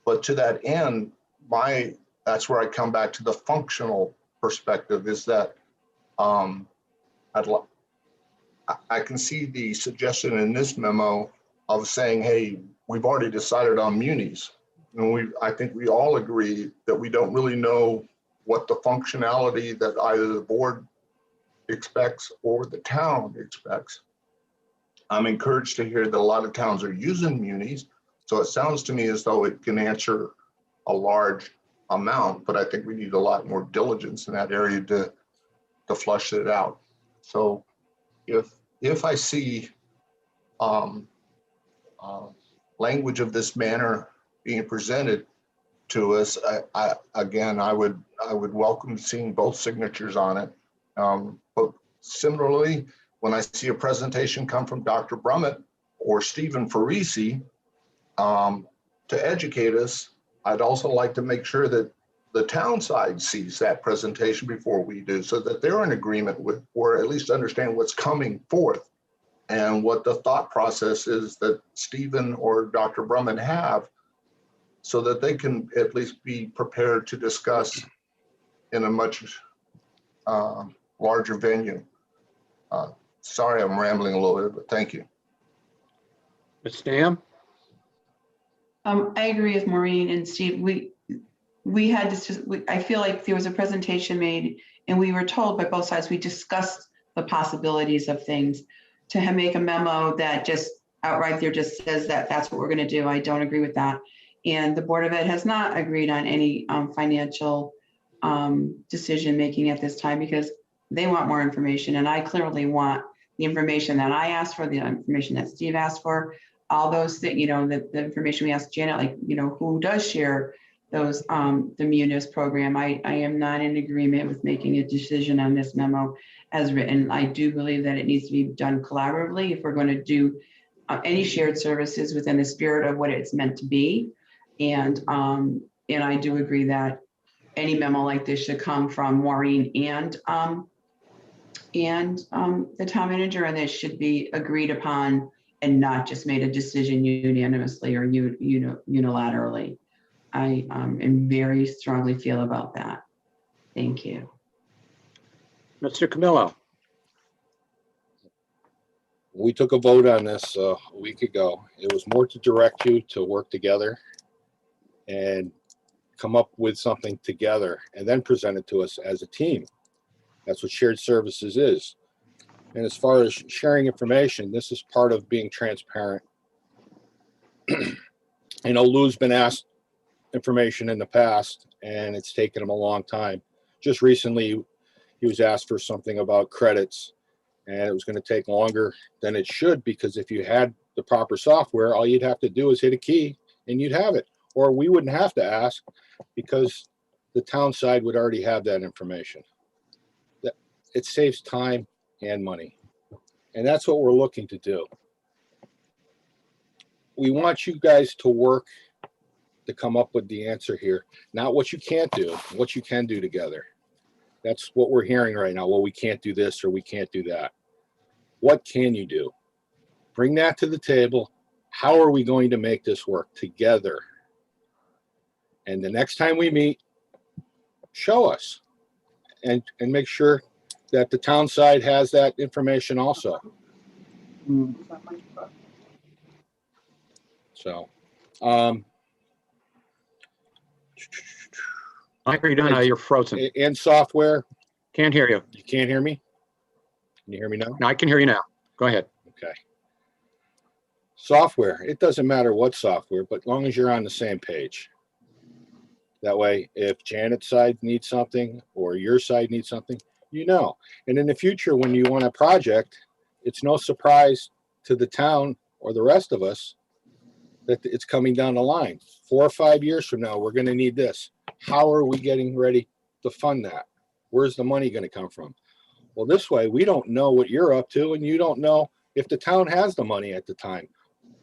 But to that end, that's where I come back to the functional perspective, is that I can see the suggestion in this memo of saying, hey, we've already decided on munis. And I think we all agree that we don't really know what the functionality that either the board expects or the town expects. I'm encouraged to hear that a lot of towns are using munis. So it sounds to me as though it can answer a large amount, but I think we need a lot more diligence in that area to flush it out. So if I see language of this manner being presented to us, I would welcome seeing both signatures on it. But similarly, when I see a presentation come from Dr. Brummett or Stephen Farisi to educate us, I'd also like to make sure that the town side sees that presentation before we do, so that they're in agreement with, or at least understand what's coming forth and what the thought process is that Stephen or Dr. Brummett have, so that they can at least be prepared to discuss in a much larger venue. Sorry, I'm rambling a little bit, but thank you. Ms. Dam? I agree with Maureen and Steve. We had this, I feel like there was a presentation made and we were told by both sides, we discussed the possibilities of things. To make a memo that just outright there just says that that's what we're going to do, I don't agree with that. And the Board of Ed has not agreed on any financial decision making at this time, because they want more information. And I clearly want the information that I asked for, the information that Steve asked for, all those things, the information we asked Janet, like, who does share those, the Munis program. I am not in agreement with making a decision on this memo as written. I do believe that it needs to be done collaboratively if we're going to do any shared services within the spirit of what it's meant to be. And I do agree that any memo like this should come from Maureen and the town manager, and this should be agreed upon and not just made a decision unanimously or unilaterally. I am very strongly feel about that. Thank you. Mr. Camillo? We took a vote on this a week ago. It was more to direct you to work together and come up with something together and then present it to us as a team. That's what shared services is. And as far as sharing information, this is part of being transparent. I know Lou's been asked information in the past and it's taken him a long time. Just recently, he was asked for something about credits and it was going to take longer than it should, because if you had the proper software, all you'd have to do is hit a key and you'd have it. Or we wouldn't have to ask, because the town side would already have that information. It saves time and money. And that's what we're looking to do. We want you guys to work to come up with the answer here, not what you can't do, what you can do together. That's what we're hearing right now. Well, we can't do this or we can't do that. What can you do? Bring that to the table. How are we going to make this work together? And the next time we meet, show us and make sure that the town side has that information also. So, Mike, are you done? You're frozen. and software. Can't hear you. You can't hear me? Can you hear me now? No, I can hear you now. Go ahead. Okay. Software. It doesn't matter what software, but as long as you're on the same page. That way, if Janet's side needs something or your side needs something, you know. And in the future, when you want a project it's no surprise to the town or the rest of us that it's coming down the line. 4 or 5 years from now, we're going to need this. How are we getting ready to fund that? Where's the money going to come from? Well, this way, we don't know what you're up to, and you don't know if the town has the money at the time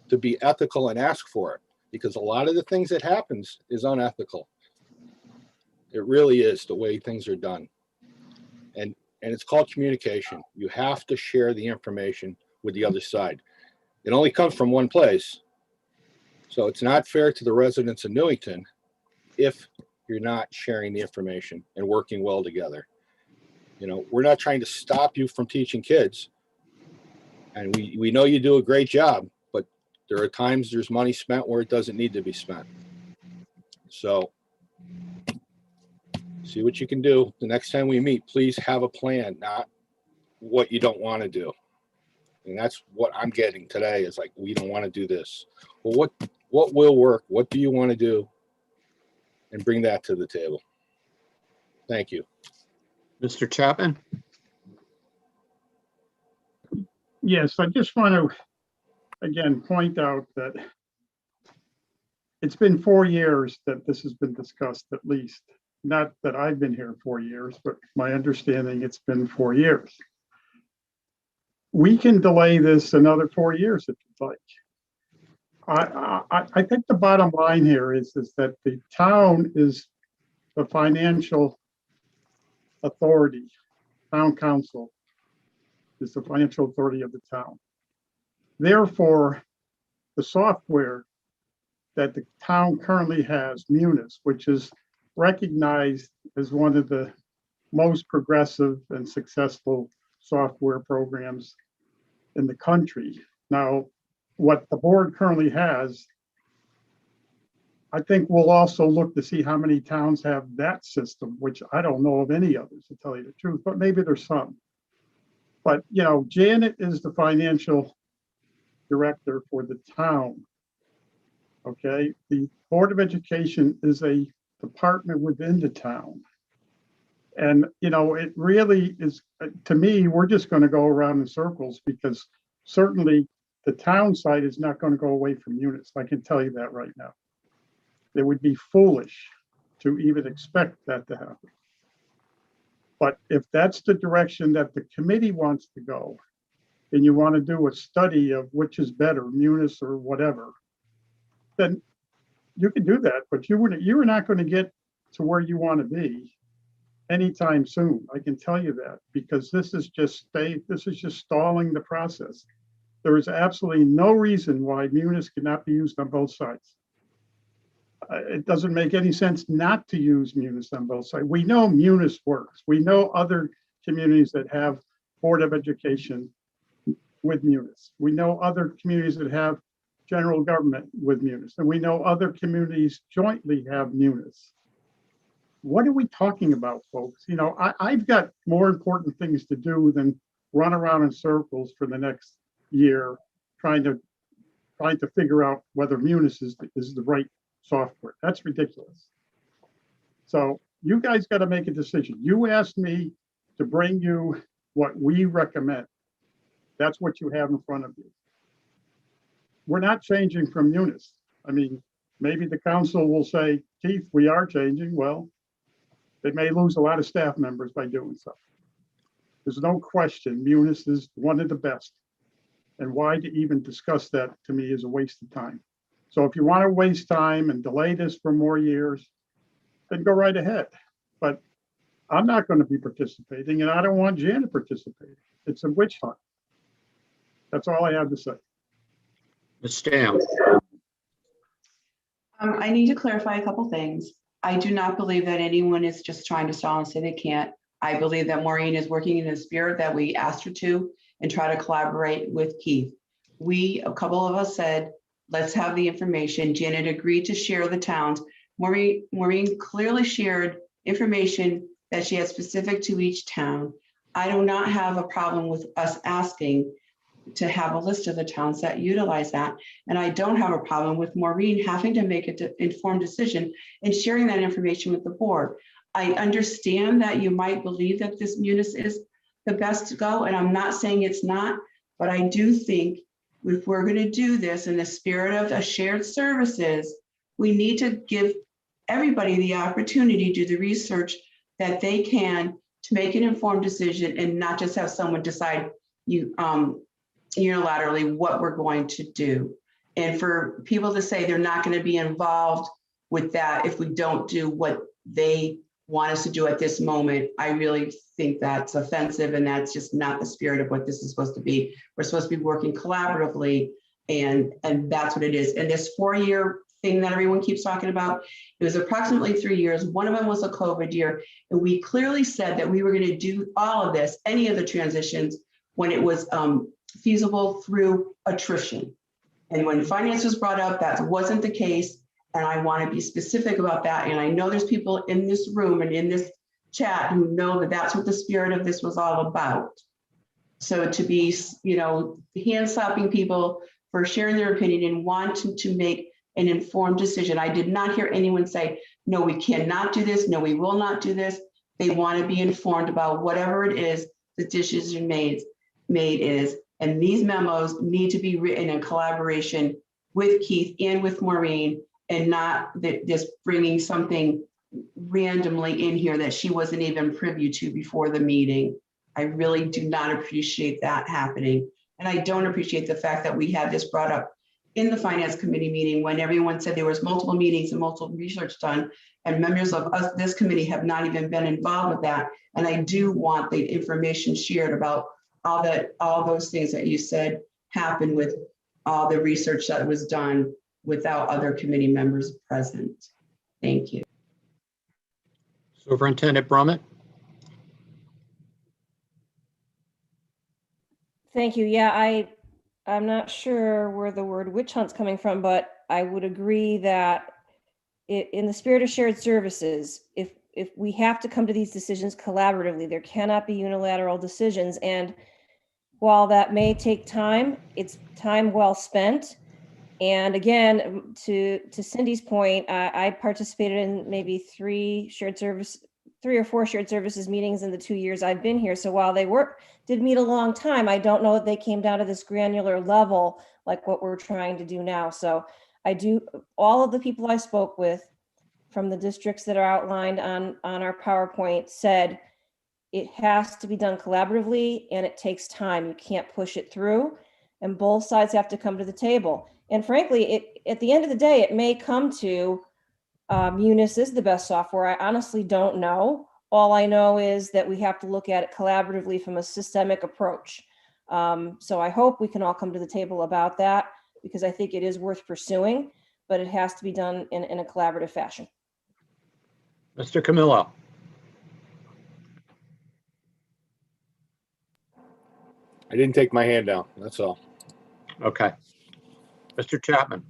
to be ethical and ask for it, because a lot of the things that happens is unethical. It really is the way things are done. And it's called communication. You have to share the information with the other side. It only comes from one place. So it's not fair to the residents of Newington if you're not sharing the information and working well together. You know, we're not trying to stop you from teaching kids. And we know you do a great job, but there are times there's money spent where it doesn't need to be spent. So see what you can do. The next time we meet, please have a plan, not what you don't want to do. And that's what I'm getting today is like, we don't want to do this. Well, what will work? What do you want to do? And bring that to the table. Thank you. Mr. Chapman? Yes, I just want to, again, point out that it's been 4 years that this has been discussed, at least. Not that I've been here 4 years, but my understanding it's been 4 years. We can delay this another 4 years if you'd like. I think the bottom line here is that the town is the financial authority. Town council is the financial authority of the town. Therefore, the software that the town currently has, Munis, which is recognized as one of the most progressive and successful software programs in the country. Now, what the board currently has, I think we'll also look to see how many towns have that system, which I don't know of any others, to tell you the truth, but maybe there's some. But, you know, Janet is the financial director for the town. Okay, the Board of Education is a department within the town. And, you know, it really is, to me, we're just going to go around in circles because certainly the town side is not going to go away from Munis. I can tell you that right now. It would be foolish to even expect that to happen. But if that's the direction that the committee wants to go, and you want to do a study of which is better, Munis or whatever, then you can do that. But you are not going to get to where you want to be anytime soon. I can tell you that, because this is just stalling the process. There is absolutely no reason why Munis cannot be used on both sides. It doesn't make any sense not to use Munis on both sides. We know Munis works. We know other communities that have Board of Education with Munis. We know other communities that have general government with Munis, and we know other communities jointly have Munis. What are we talking about, folks? You know, I've got more important things to do than run around in circles for the next year trying to figure out whether Munis is the right software. That's ridiculous. So you guys got to make a decision. You asked me to bring you what we recommend. That's what you have in front of you. We're not changing from Munis. I mean, maybe the council will say, Keith, we are changing. Well, they may lose a lot of staff members by doing so. There's no question Munis is one of the best. And why to even discuss that, to me, is a waste of time. So if you want to waste time and delay this for more years, then go right ahead. But I'm not going to be participating, and I don't want Janet participating. It's a witch hunt. That's all I have to say. Ms. Stam? I need to clarify a couple things. I do not believe that anyone is just trying to stall and say they can't. I believe that Maureen is working in the spirit that we asked her to and try to collaborate with Keith. A couple of us said, let's have the information. Janet agreed to share the towns. Maureen clearly shared information that she had specific to each town. I do not have a problem with us asking to have a list of the towns that utilize that. And I don't have a problem with Maureen having to make an informed decision and sharing that information with the board. I understand that you might believe that this Munis is the best to go, and I'm not saying it's not, But I do think if we're going to do this in the spirit of a shared services, we need to give everybody the opportunity to do the research that they can to make an informed decision and not just have someone decide unilaterally what we're going to do. And for people to say they're not going to be involved with that if we don't do what they want us to do at this moment, I really think that's offensive, and that's just not the spirit of what this is supposed to be. We're supposed to be working collaboratively, and that's what it is. And this 4-year thing that everyone keeps talking about, it was approximately 3 years. One of them was a COVID year, and we clearly said that we were going to do all of this, any of the transitions, when it was feasible through attrition. And when finance was brought up, that wasn't the case. And I want to be specific about that. And I know there's people in this room and in this chat who know that that's what the spirit of this was all about. So to be, hand slapping people for sharing their opinion and wanting to make an informed decision. I did not hear anyone say, no, we cannot do this. No, we will not do this. They want to be informed about whatever it is the decision made is. And these memos need to be written in collaboration with Keith and with Maureen, and not just bringing something randomly in here that she wasn't even privy to before the meeting. I really do not appreciate that happening. And I don't appreciate the fact that we had this brought up in the finance committee meeting when everyone said there was multiple meetings and multiple research done, and members of this committee have not even been involved with that. And I do want the information shared about all those things that you said happened with all the research that was done without other committee members present. Thank you. Superintendent Brummett? Thank you. Yeah, I'm not sure where the word witch hunt's coming from, but I would agree that in the spirit of shared services, if we have to come to these decisions collaboratively, there cannot be unilateral decisions. And while that may take time, it's time well spent. And again, to Cindy's point, I participated in maybe 3 or 4 shared services meetings in the 2 years I've been here. So while they did meet a long time, I don't know that they came down to this granular level like what we're trying to do now. So all of the people I spoke with from the districts that are outlined on our PowerPoint said it has to be done collaboratively and it takes time. You can't push it through, and both sides have to come to the table. And frankly, at the end of the day, it may come to Munis is the best software. I honestly don't know. All I know is that we have to look at it collaboratively from a systemic approach. So I hope we can all come to the table about that, because I think it is worth pursuing, but it has to be done in a collaborative fashion. Mr. Camillo? I didn't take my hand down, that's all. Okay. Mr. Chapman?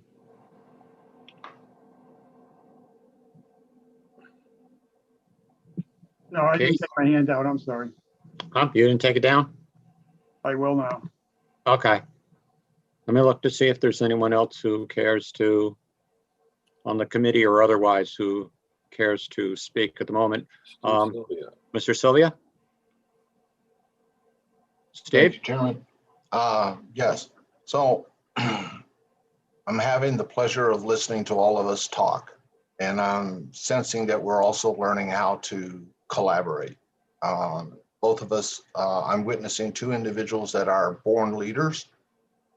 No, I didn't take my hand out. I'm sorry. You didn't take it down? I will now. Okay. Let me look to see if there's anyone else who cares to, on the committee or otherwise, who cares to speak at the moment. Mr. Sylvia? Thank Steve? you, Chairman. Yes. So I'm having the pleasure of listening to all of us talk, and I'm sensing that we're also learning how to collaborate. Both of us, I'm witnessing 2 individuals that are born leaders.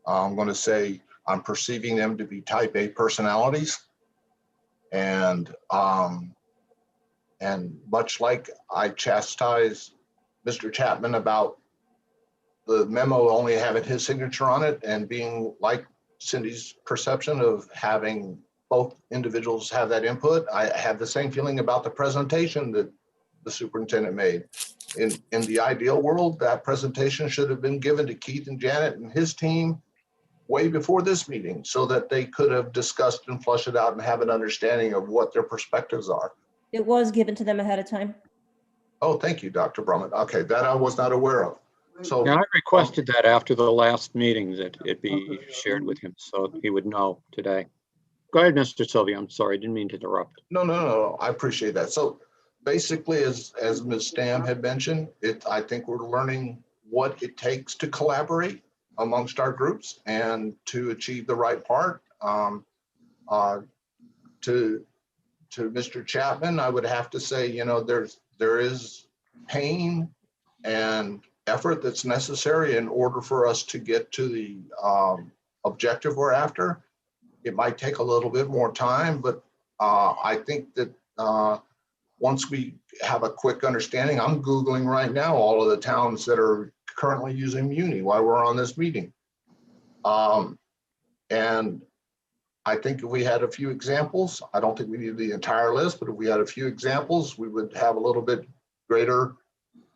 I'm going to say I'm perceiving them to be type A personalities. And much like I chastise Mr. Chapman about the memo only having his signature on it and being like Cindy's perception of having both individuals have that input, I have the same feeling about the presentation that the superintendent made. In the ideal world, that presentation should have been given to Keith and Janet and his team way before this meeting, so that they could have discussed and flushed it out and have an understanding of what their perspectives are. It was given to them ahead of time. Oh, thank you, Dr. Brummett. Okay, that I was not aware of. So Yeah, I requested that after the last meeting that it be shared with him so he would know today. Go ahead, Mr. Sylvia. I'm sorry, I didn't mean to interrupt. No, I appreciate that. So basically, as Ms. Stam had mentioned, I think we're learning what it takes to collaborate. amongst our groups and to achieve the right part. To Mr. Chapman, I would have to say, you know, there is pain and effort that's necessary in order for us to get to the objective we're after. It might take a little bit more time, but I think that once we have a quick understanding, I'm Googling right now all of the towns that are currently using Muni while we're on this meeting. And I think if we had a few examples, I don't think we need the entire list, but if we had a few examples, we would have a little bit greater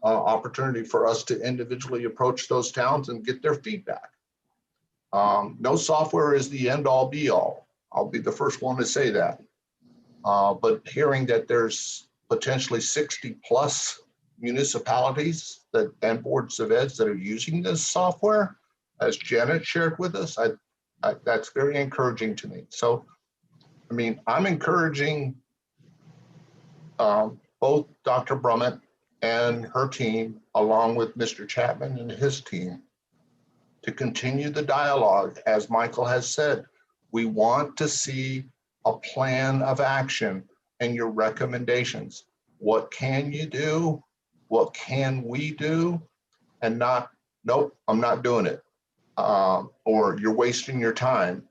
opportunity for us to individually approach those towns and get their feedback. No software is the end all be all. I'll be the first one to say that. But hearing that there's potentially 60 plus municipalities and boards of eds that are using this software, as Janet shared with us, that's very encouraging to me. So, I mean, I'm encouraging both Dr. Brummett and her team, along with Mr. Chapman and his team, to continue the dialogue. As Michael has said, we want to see a plan of action and your recommendations. What can you do? What can we do? And not, nope, I'm not doing it. Or you're wasting your time.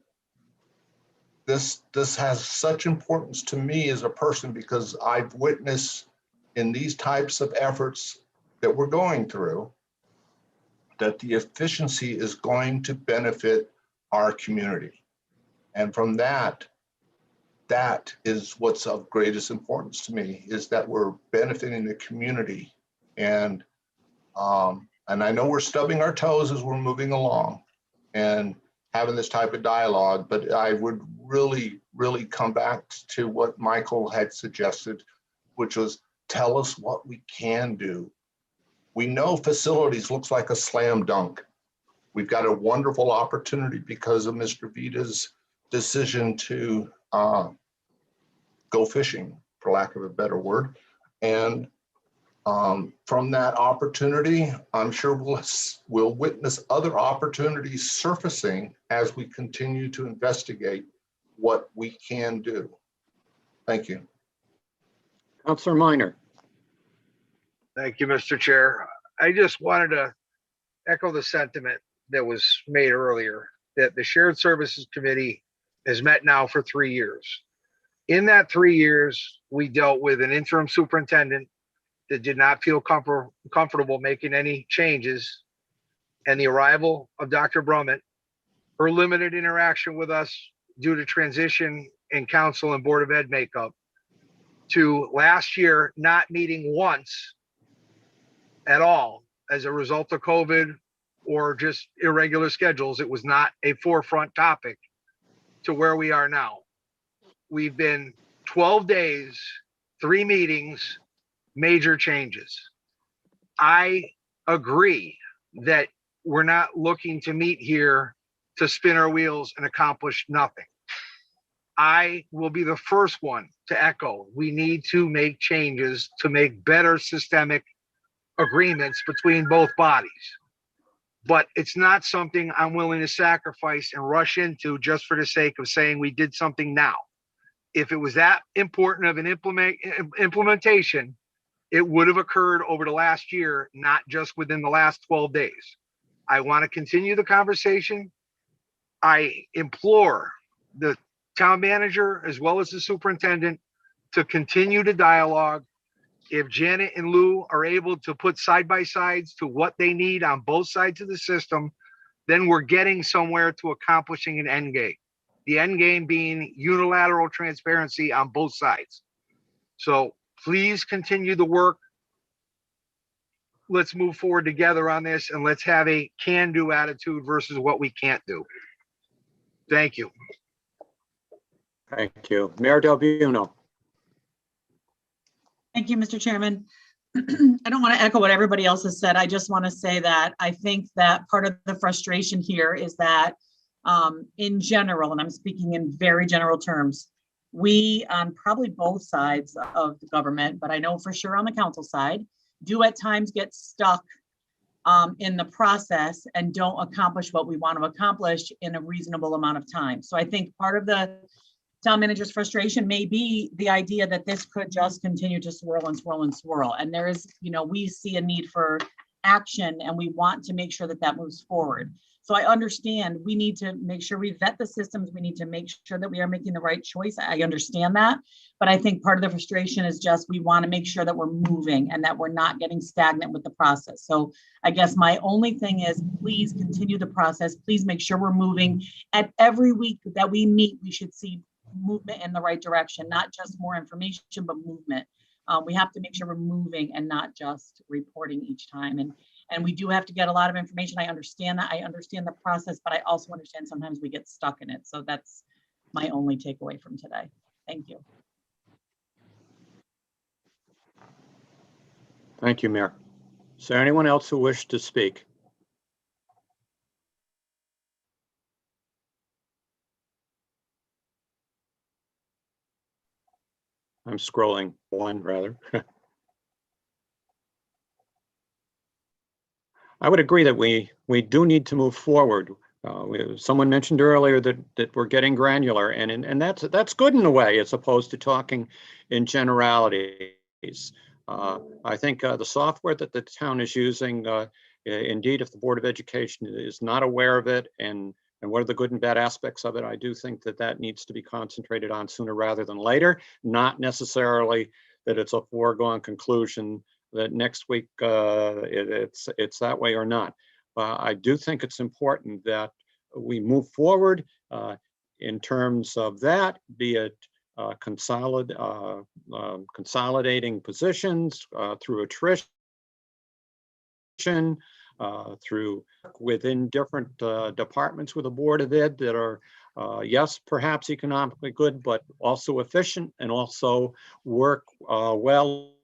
This has such importance to me as a person because I've witnessed in these types of efforts that we're going through that the efficiency is going to benefit our community. And from that is what's of greatest importance to me, is that we're benefiting the community. And I know we're stubbing our toes as we're moving along and having this type of dialogue, but I would really, really come back to what Michael had suggested, which was tell us what we can do. We know facilities looks like a slam dunk. We've got a wonderful opportunity because of Mr. Vita's decision to go fishing, for lack of a better word. And from that opportunity, I'm sure we'll witness other opportunities surfacing as we continue to investigate what we can do. Thank you. Councilor Minor. Thank you, Mr. Chair. I just wanted to echo the sentiment that was made earlier, that the Shared Services Committee has met now for 3 years. In that 3 years, we dealt with an interim superintendent that did not feel comfortable making any changes, and the arrival of Dr. Brummett, her limited interaction with us due to transition in council and Board of Ed makeup, to last year not meeting once at all as a result of COVID or just irregular schedules. It was not a forefront topic to where we are now. We've been 12 days, 3 meetings, major changes. I agree that we're not looking to meet here to spin our wheels and accomplish nothing. I will be the first one to echo, we need to make changes to make better systemic agreements between both bodies. But it's not something I'm willing to sacrifice and rush into just for the sake of saying we did something now. If it was that important of an implementation, it would have occurred over the last year, not just within the last 12 days. I want to continue the conversation. I implore the town manager as well as the superintendent to continue the dialogue. If Janet and Lou are able to put side by sides to what they need on both sides of the system, then we're getting somewhere to accomplishing an end game. The end game being unilateral transparency on both sides. So please continue the work. Let's move forward together on this, and let's have a can-do attitude versus what we can't do. Thank you. Thank you. Mayor Del Buono. Thank you, Mr. Chairman. I don't want to echo what everybody else has said. I just want to say that I think that part of the frustration here is that in general, and I'm speaking in very general terms, we on probably both sides of the government, but I know for sure on the council side, do at times get stuck in the process and don't accomplish what we want to accomplish in a reasonable amount of time. So I think part of the town manager's frustration may be the idea that this could just continue to swirl and swirl and swirl. And there is, we see a need for action and we want to make sure that that moves forward. So I understand we need to make sure we vet the systems. We need to make sure that we are making the right choice. I understand that. But I think part of the frustration is just we want to make sure that we're moving and that we're not getting stagnant with the process. So I guess my only thing is please continue the process. Please make sure we're moving. At every week that we meet, we should see movement in the right direction, not just more information, but movement. We have to make sure we're moving and not just reporting each time. And we do have to get a lot of information. I understand that. I understand the process, but I also understand sometimes we get stuck in it. So that's my only takeaway from today. Thank you. Thank you, Mayor. Is there anyone else who wished to speak? I'm scrolling one rather. I would agree that we do need to move forward. Someone mentioned earlier that we're getting granular, and that's good in a way, as opposed to talking in generalities. I think the software that the town is using, indeed, if the Board of Education is not aware of it and what are the good and bad aspects of it, I do think that needs to be concentrated on sooner rather than later. Not necessarily that it's a foregone conclusion that next week it's that way or not. I do think it's important that we move forward in terms of that, be it consolidating positions through attrition, through within different departments with a Board of Ed that are, yes, perhaps economically good, but also efficient and also work well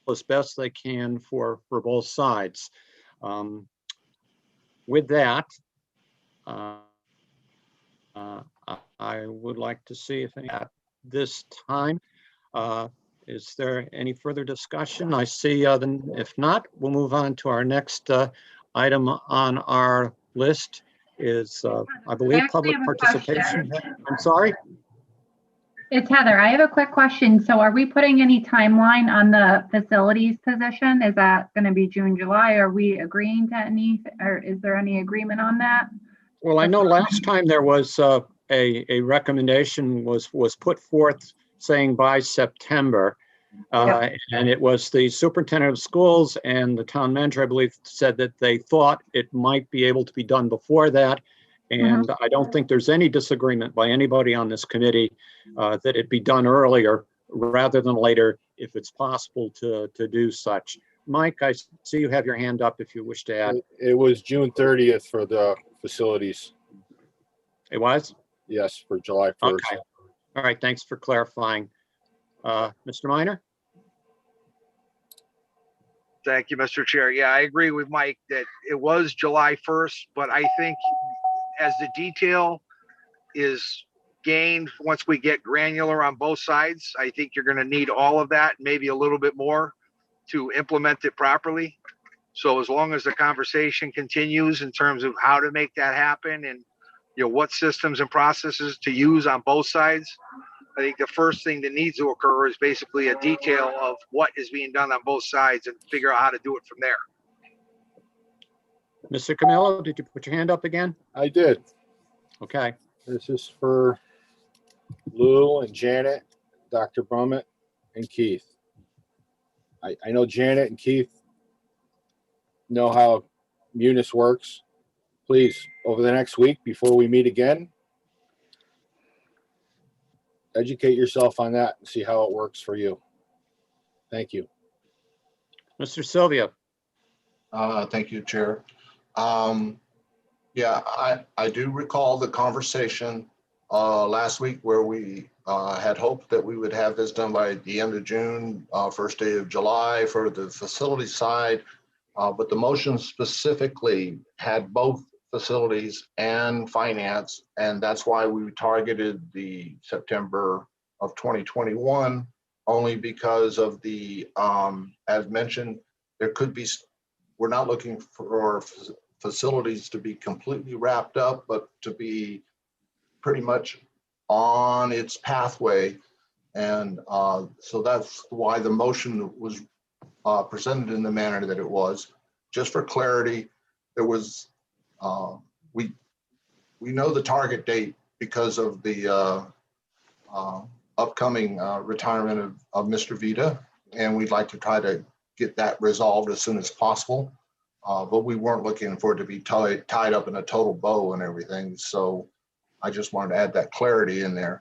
as best they can for both sides. With that, I would like to see if at this time, is there any further discussion? I see, if not, we'll move on to our next item on our list is, I believe, public participation. I'm sorry? It's Heather. I have a quick question. So are we putting any timeline on the facilities position? Is that going to be June, July? Are we agreeing to any, or is there any agreement on that? Well, I know last time there was a recommendation was put forth saying by September. And it was the superintendent of schools and the town manager, I believe, said that they thought it might be able to be done before that. And I don't think there's any disagreement by anybody on this committee that it be done earlier rather than later if it's possible to do such. Mike, I see you have your hand up if you wish to add. It was June 30th for the facilities. It was? Yes, for July 1st. Okay. All right, thanks for clarifying. Mr. Minor? Thank you, Mr. Chair. Yeah, I agree with Mike that it was July 1st, but I think as the detail is gained, once we get granular on both sides, I think you're going to need all of that, maybe a little bit more to implement it properly. So as long as the conversation continues in terms of how to make that happen and what systems and processes to use on both sides, I think the first thing that needs to occur is basically a detail of what is being done on both sides and figure out how to do it from there. Mr. Camillo, did you put your hand up again? I did. Okay. This is for Lou and Janet, Dr. Brummett, and Keith. I know Janet and Keith know how Munis works. Please, over the next week before we meet again, educate yourself on that and see how it works for you. Thank you. Mr. Sylvia. Thank you, Chair. Yeah, I do recall the conversation last week where we had hoped that we would have this done by the end of June, first day of July for the facility side. But the motion specifically had both facilities and finance, and that's why we targeted the September of 2021, only because of the, as mentioned, there could be we're not looking for facilities to be completely wrapped up, but to be pretty much on its pathway. And so that's why the motion was presented in the manner that it was. Just for clarity, there was, we know the target date because of the upcoming retirement of Mr. Vita, and we'd like to try to get that resolved as soon as possible. But we weren't looking for it to be tied up in a total bow and everything. So I just wanted to add that clarity in there.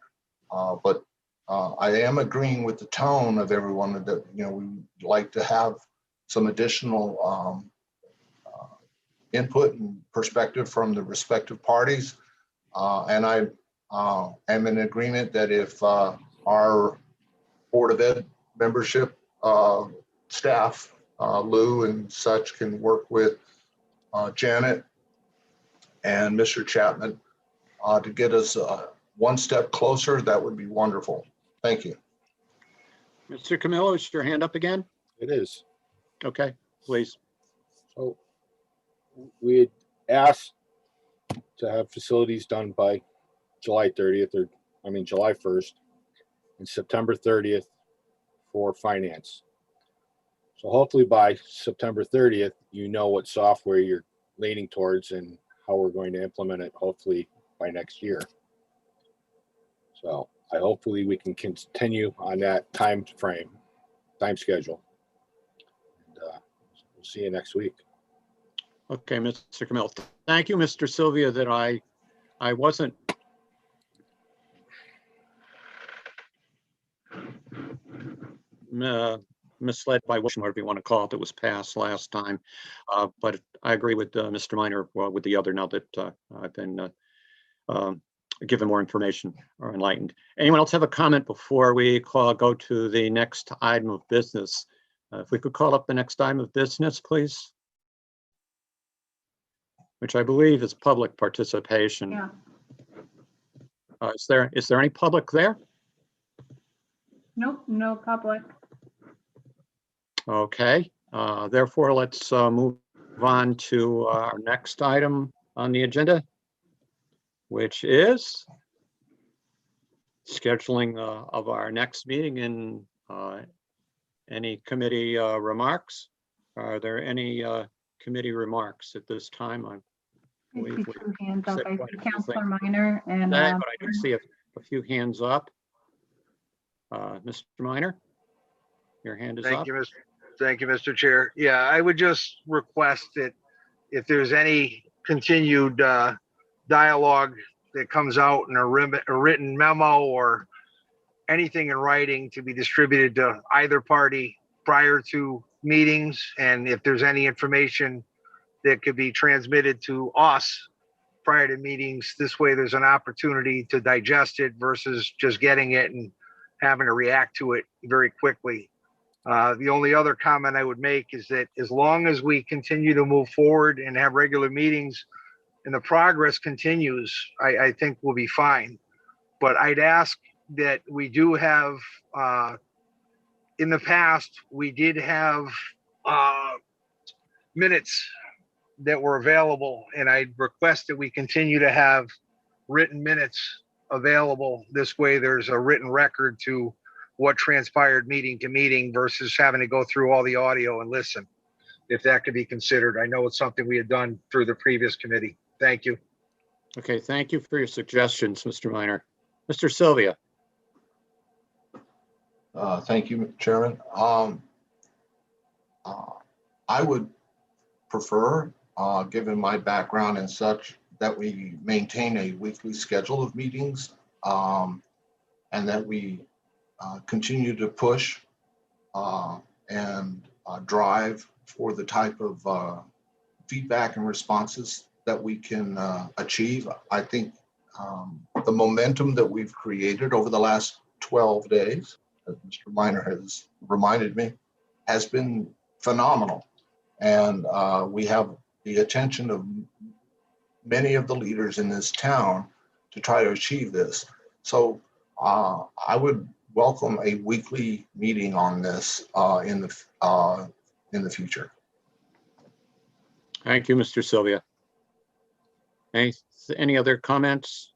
But I am agreeing with the tone of everyone that, you know, we'd like to have some additional input and perspective from the respective parties. And I am in agreement that if our Board of Ed membership staff, Lou and such, can work with Janet and Mr. Chapman to get us one step closer, that would be wonderful. Thank you. Mr. Camillo, is your hand up again? It is. Okay, please. So we had asked to have facilities done by July 30th, or I mean, July 1st and September 30th for finance. So hopefully by September 30th, you know what software you're leaning towards and how we're going to implement it, hopefully by next year. So hopefully we can continue on that time schedule. And we'll see you next week. Okay, Mr. Camillo. Thank you, Mr. Sylvia, that I wasn't misled by whatever you want to call it that was passed last time. But I agree with Mr. Minor, with the other, now that I've been given more information or enlightened. Anyone else have a comment before we go to the next item of business? If we could call up the next item of business, please. Which I believe is public participation. Yeah. Is there any public there? Nope, no public. Okay, therefore let's move on to our next item on the agenda, which is scheduling of our next meeting. And any committee remarks? Are there any committee remarks at this time? I I believe see we two hands up. said I quite see a few Counselor things Minor and today, but I do see a few hands up. Mr. Minor, your hand is up. Thank you, Mr. Chair. Yeah, I would just request that if there's any continued dialogue that comes out in a written memo or anything in writing, to be distributed to either party prior to meetings. And if there's any information that could be transmitted to us prior to meetings, this way there's an opportunity to digest it versus just getting it and having to react to it very quickly. The only other comment I would make is that as long as we continue to move forward and have regular meetings and the progress continues, I think we'll be fine. But I'd ask that we do have, in the past, we did have minutes that were available, and I'd request that we continue to have written minutes available. This way there's a written record to what transpired meeting to meeting versus having to go through all the audio and listen, if that could be considered. I know it's something we had done through the previous committee. Thank you. Okay, thank you for your suggestions, Mr. Minor. Mr. Sylvia. Thank you, Chairman. I would prefer, given my background and such, that we maintain a weekly schedule of meetings, and that we continue to push and drive for the type of feedback and responses that we can achieve. I think the momentum that we've created over the last 12 days, as Mr. Minor has reminded me, has been phenomenal. And we have the attention of many of the leaders in this town to try to achieve this. So I would welcome a weekly meeting on this in the future. Thank you, Mr. Sylvia. Any other comments?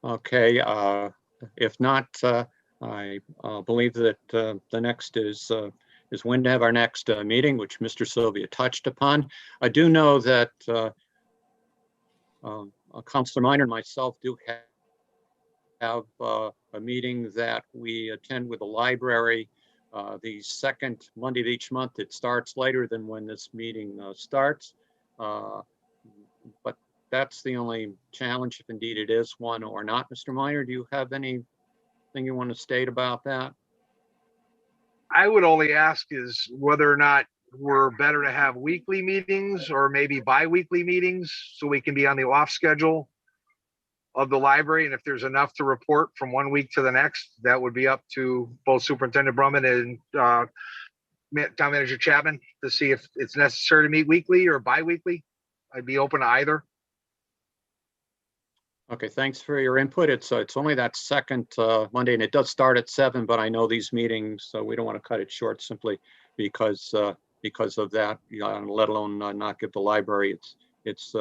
Okay, if not, I believe that the next is when to have our next meeting, which Mr. Sylvia touched upon. I do know that Councilor Minor and myself do have a meeting that we attend with the library the second Monday of each month. It starts later than when this meeting starts, but that's the only challenge, if indeed it is one or not. Mr. Minor, do you have anything you want to state about that? I would only ask is whether or not we're better to have weekly meetings or maybe bi-weekly meetings so we can be on the off schedule of the library. And if there's enough to report from one week to the next, that would be up to both Superintendent Brummett and Town Manager Chapman to see if it's necessary to meet weekly or bi-weekly. I'd be open to either. Okay, thanks for your input. It's only that second Monday, and it does start at 7, but I know these meetings, so we don't want to cut it short simply because of that, let alone not give the library its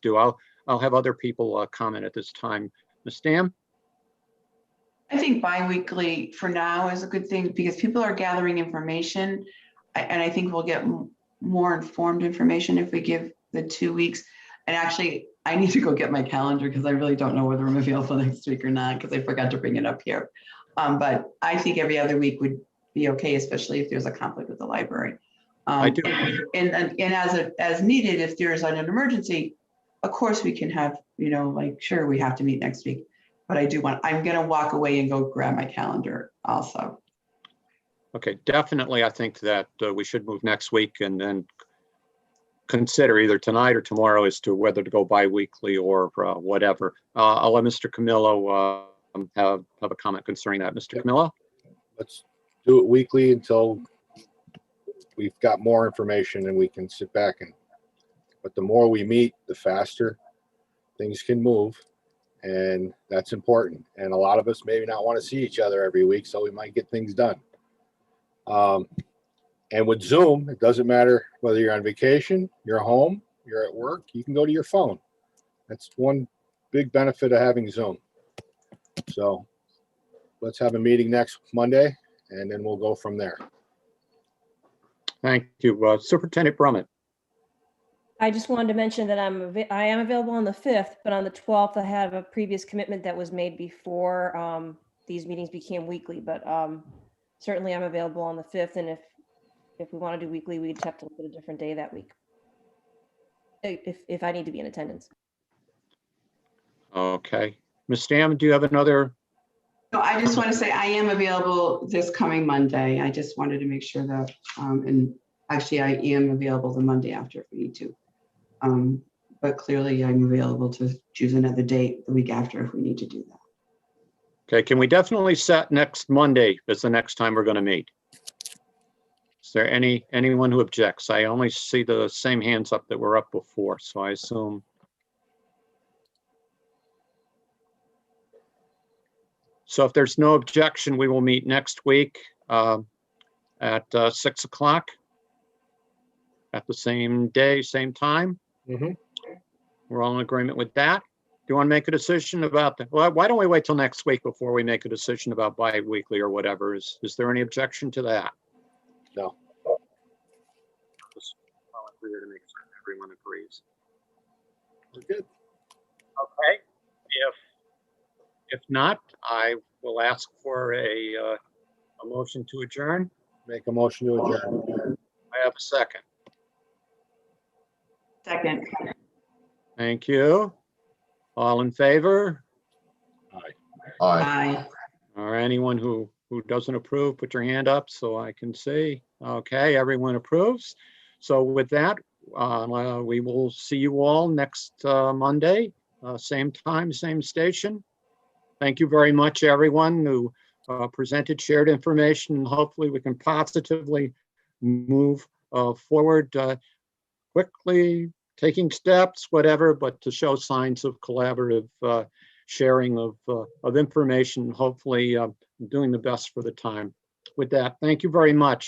due. I'll have other people comment at this time. Ms. Stam? I think bi-weekly for now is a good thing because people are gathering information. And I think we'll get more informed information if we give the 2 weeks. And actually, I need to go get my calendar because I really don't know whether I'm available next week or not because I forgot to bring it up here. But I think every other week would be okay, especially if there's a conflict with the library. I do. And as needed, if there's an emergency, of course we can have, sure, we have to meet next week. But I'm going to walk away and go grab my calendar also. Okay, definitely. I think that we should move next week and then consider either tonight or tomorrow as to whether to go bi-weekly or whatever. I'll let Mr. Camillo have a comment concerning that. Mr. Camillo? Let's do it weekly until we've got more information and we can sit back but the more we meet, the faster things can move. And that's important. And a lot of us maybe not want to see each other every week, so we might get things done. And with Zoom, it doesn't matter whether you're on vacation, you're home, you're at work, you can go to your phone. That's one big benefit of having Zoom. So let's have a meeting next Monday, and then we'll go from there. Thank you. Superintendent Brummett. I just wanted to mention that I am available on the 5th, but on the 12th, I have a previous commitment that was made before these meetings became weekly, but certainly I'm available on the 5th. And if we want to do weekly, we'd have to look at a different day that week. If I need to be in attendance. Okay. Ms. Stam, do you have another? No, I just want to say I am available this coming Monday. I just wanted to make sure that, and actually I am available the Monday after if we need to. But clearly I'm available to choose another date the week after if we need to do that. Okay, can we definitely set next Monday as the next time we're going to meet? Is there anyone who objects? I only see the same hands up that were up before, so I assume. So if there's no objection, we will meet next week at 6 o'clock at the same day, same time. Mm-hmm. We're all in agreement with that. Do you want to make a decision about that? Well, why don't we wait till next week before we make a decision about bi-weekly or whatever? Is there any objection to that? No. Just volunteer to make sure everyone agrees. We're good. Okay. If not, I will ask for a motion to adjourn. Make a motion to adjourn. I have a second. Second. Thank you. All in favor? Aye. Aye. Or anyone who doesn't approve, put your hand up so I can see. Okay, everyone approves. So with that, we will see you all next Monday, same time, same station. Thank you very much, everyone who presented, shared information, and hopefully we can positively move forward quickly, taking steps, whatever, but to show signs of collaborative sharing of information, hopefully doing the best for the time. With that, thank you very much.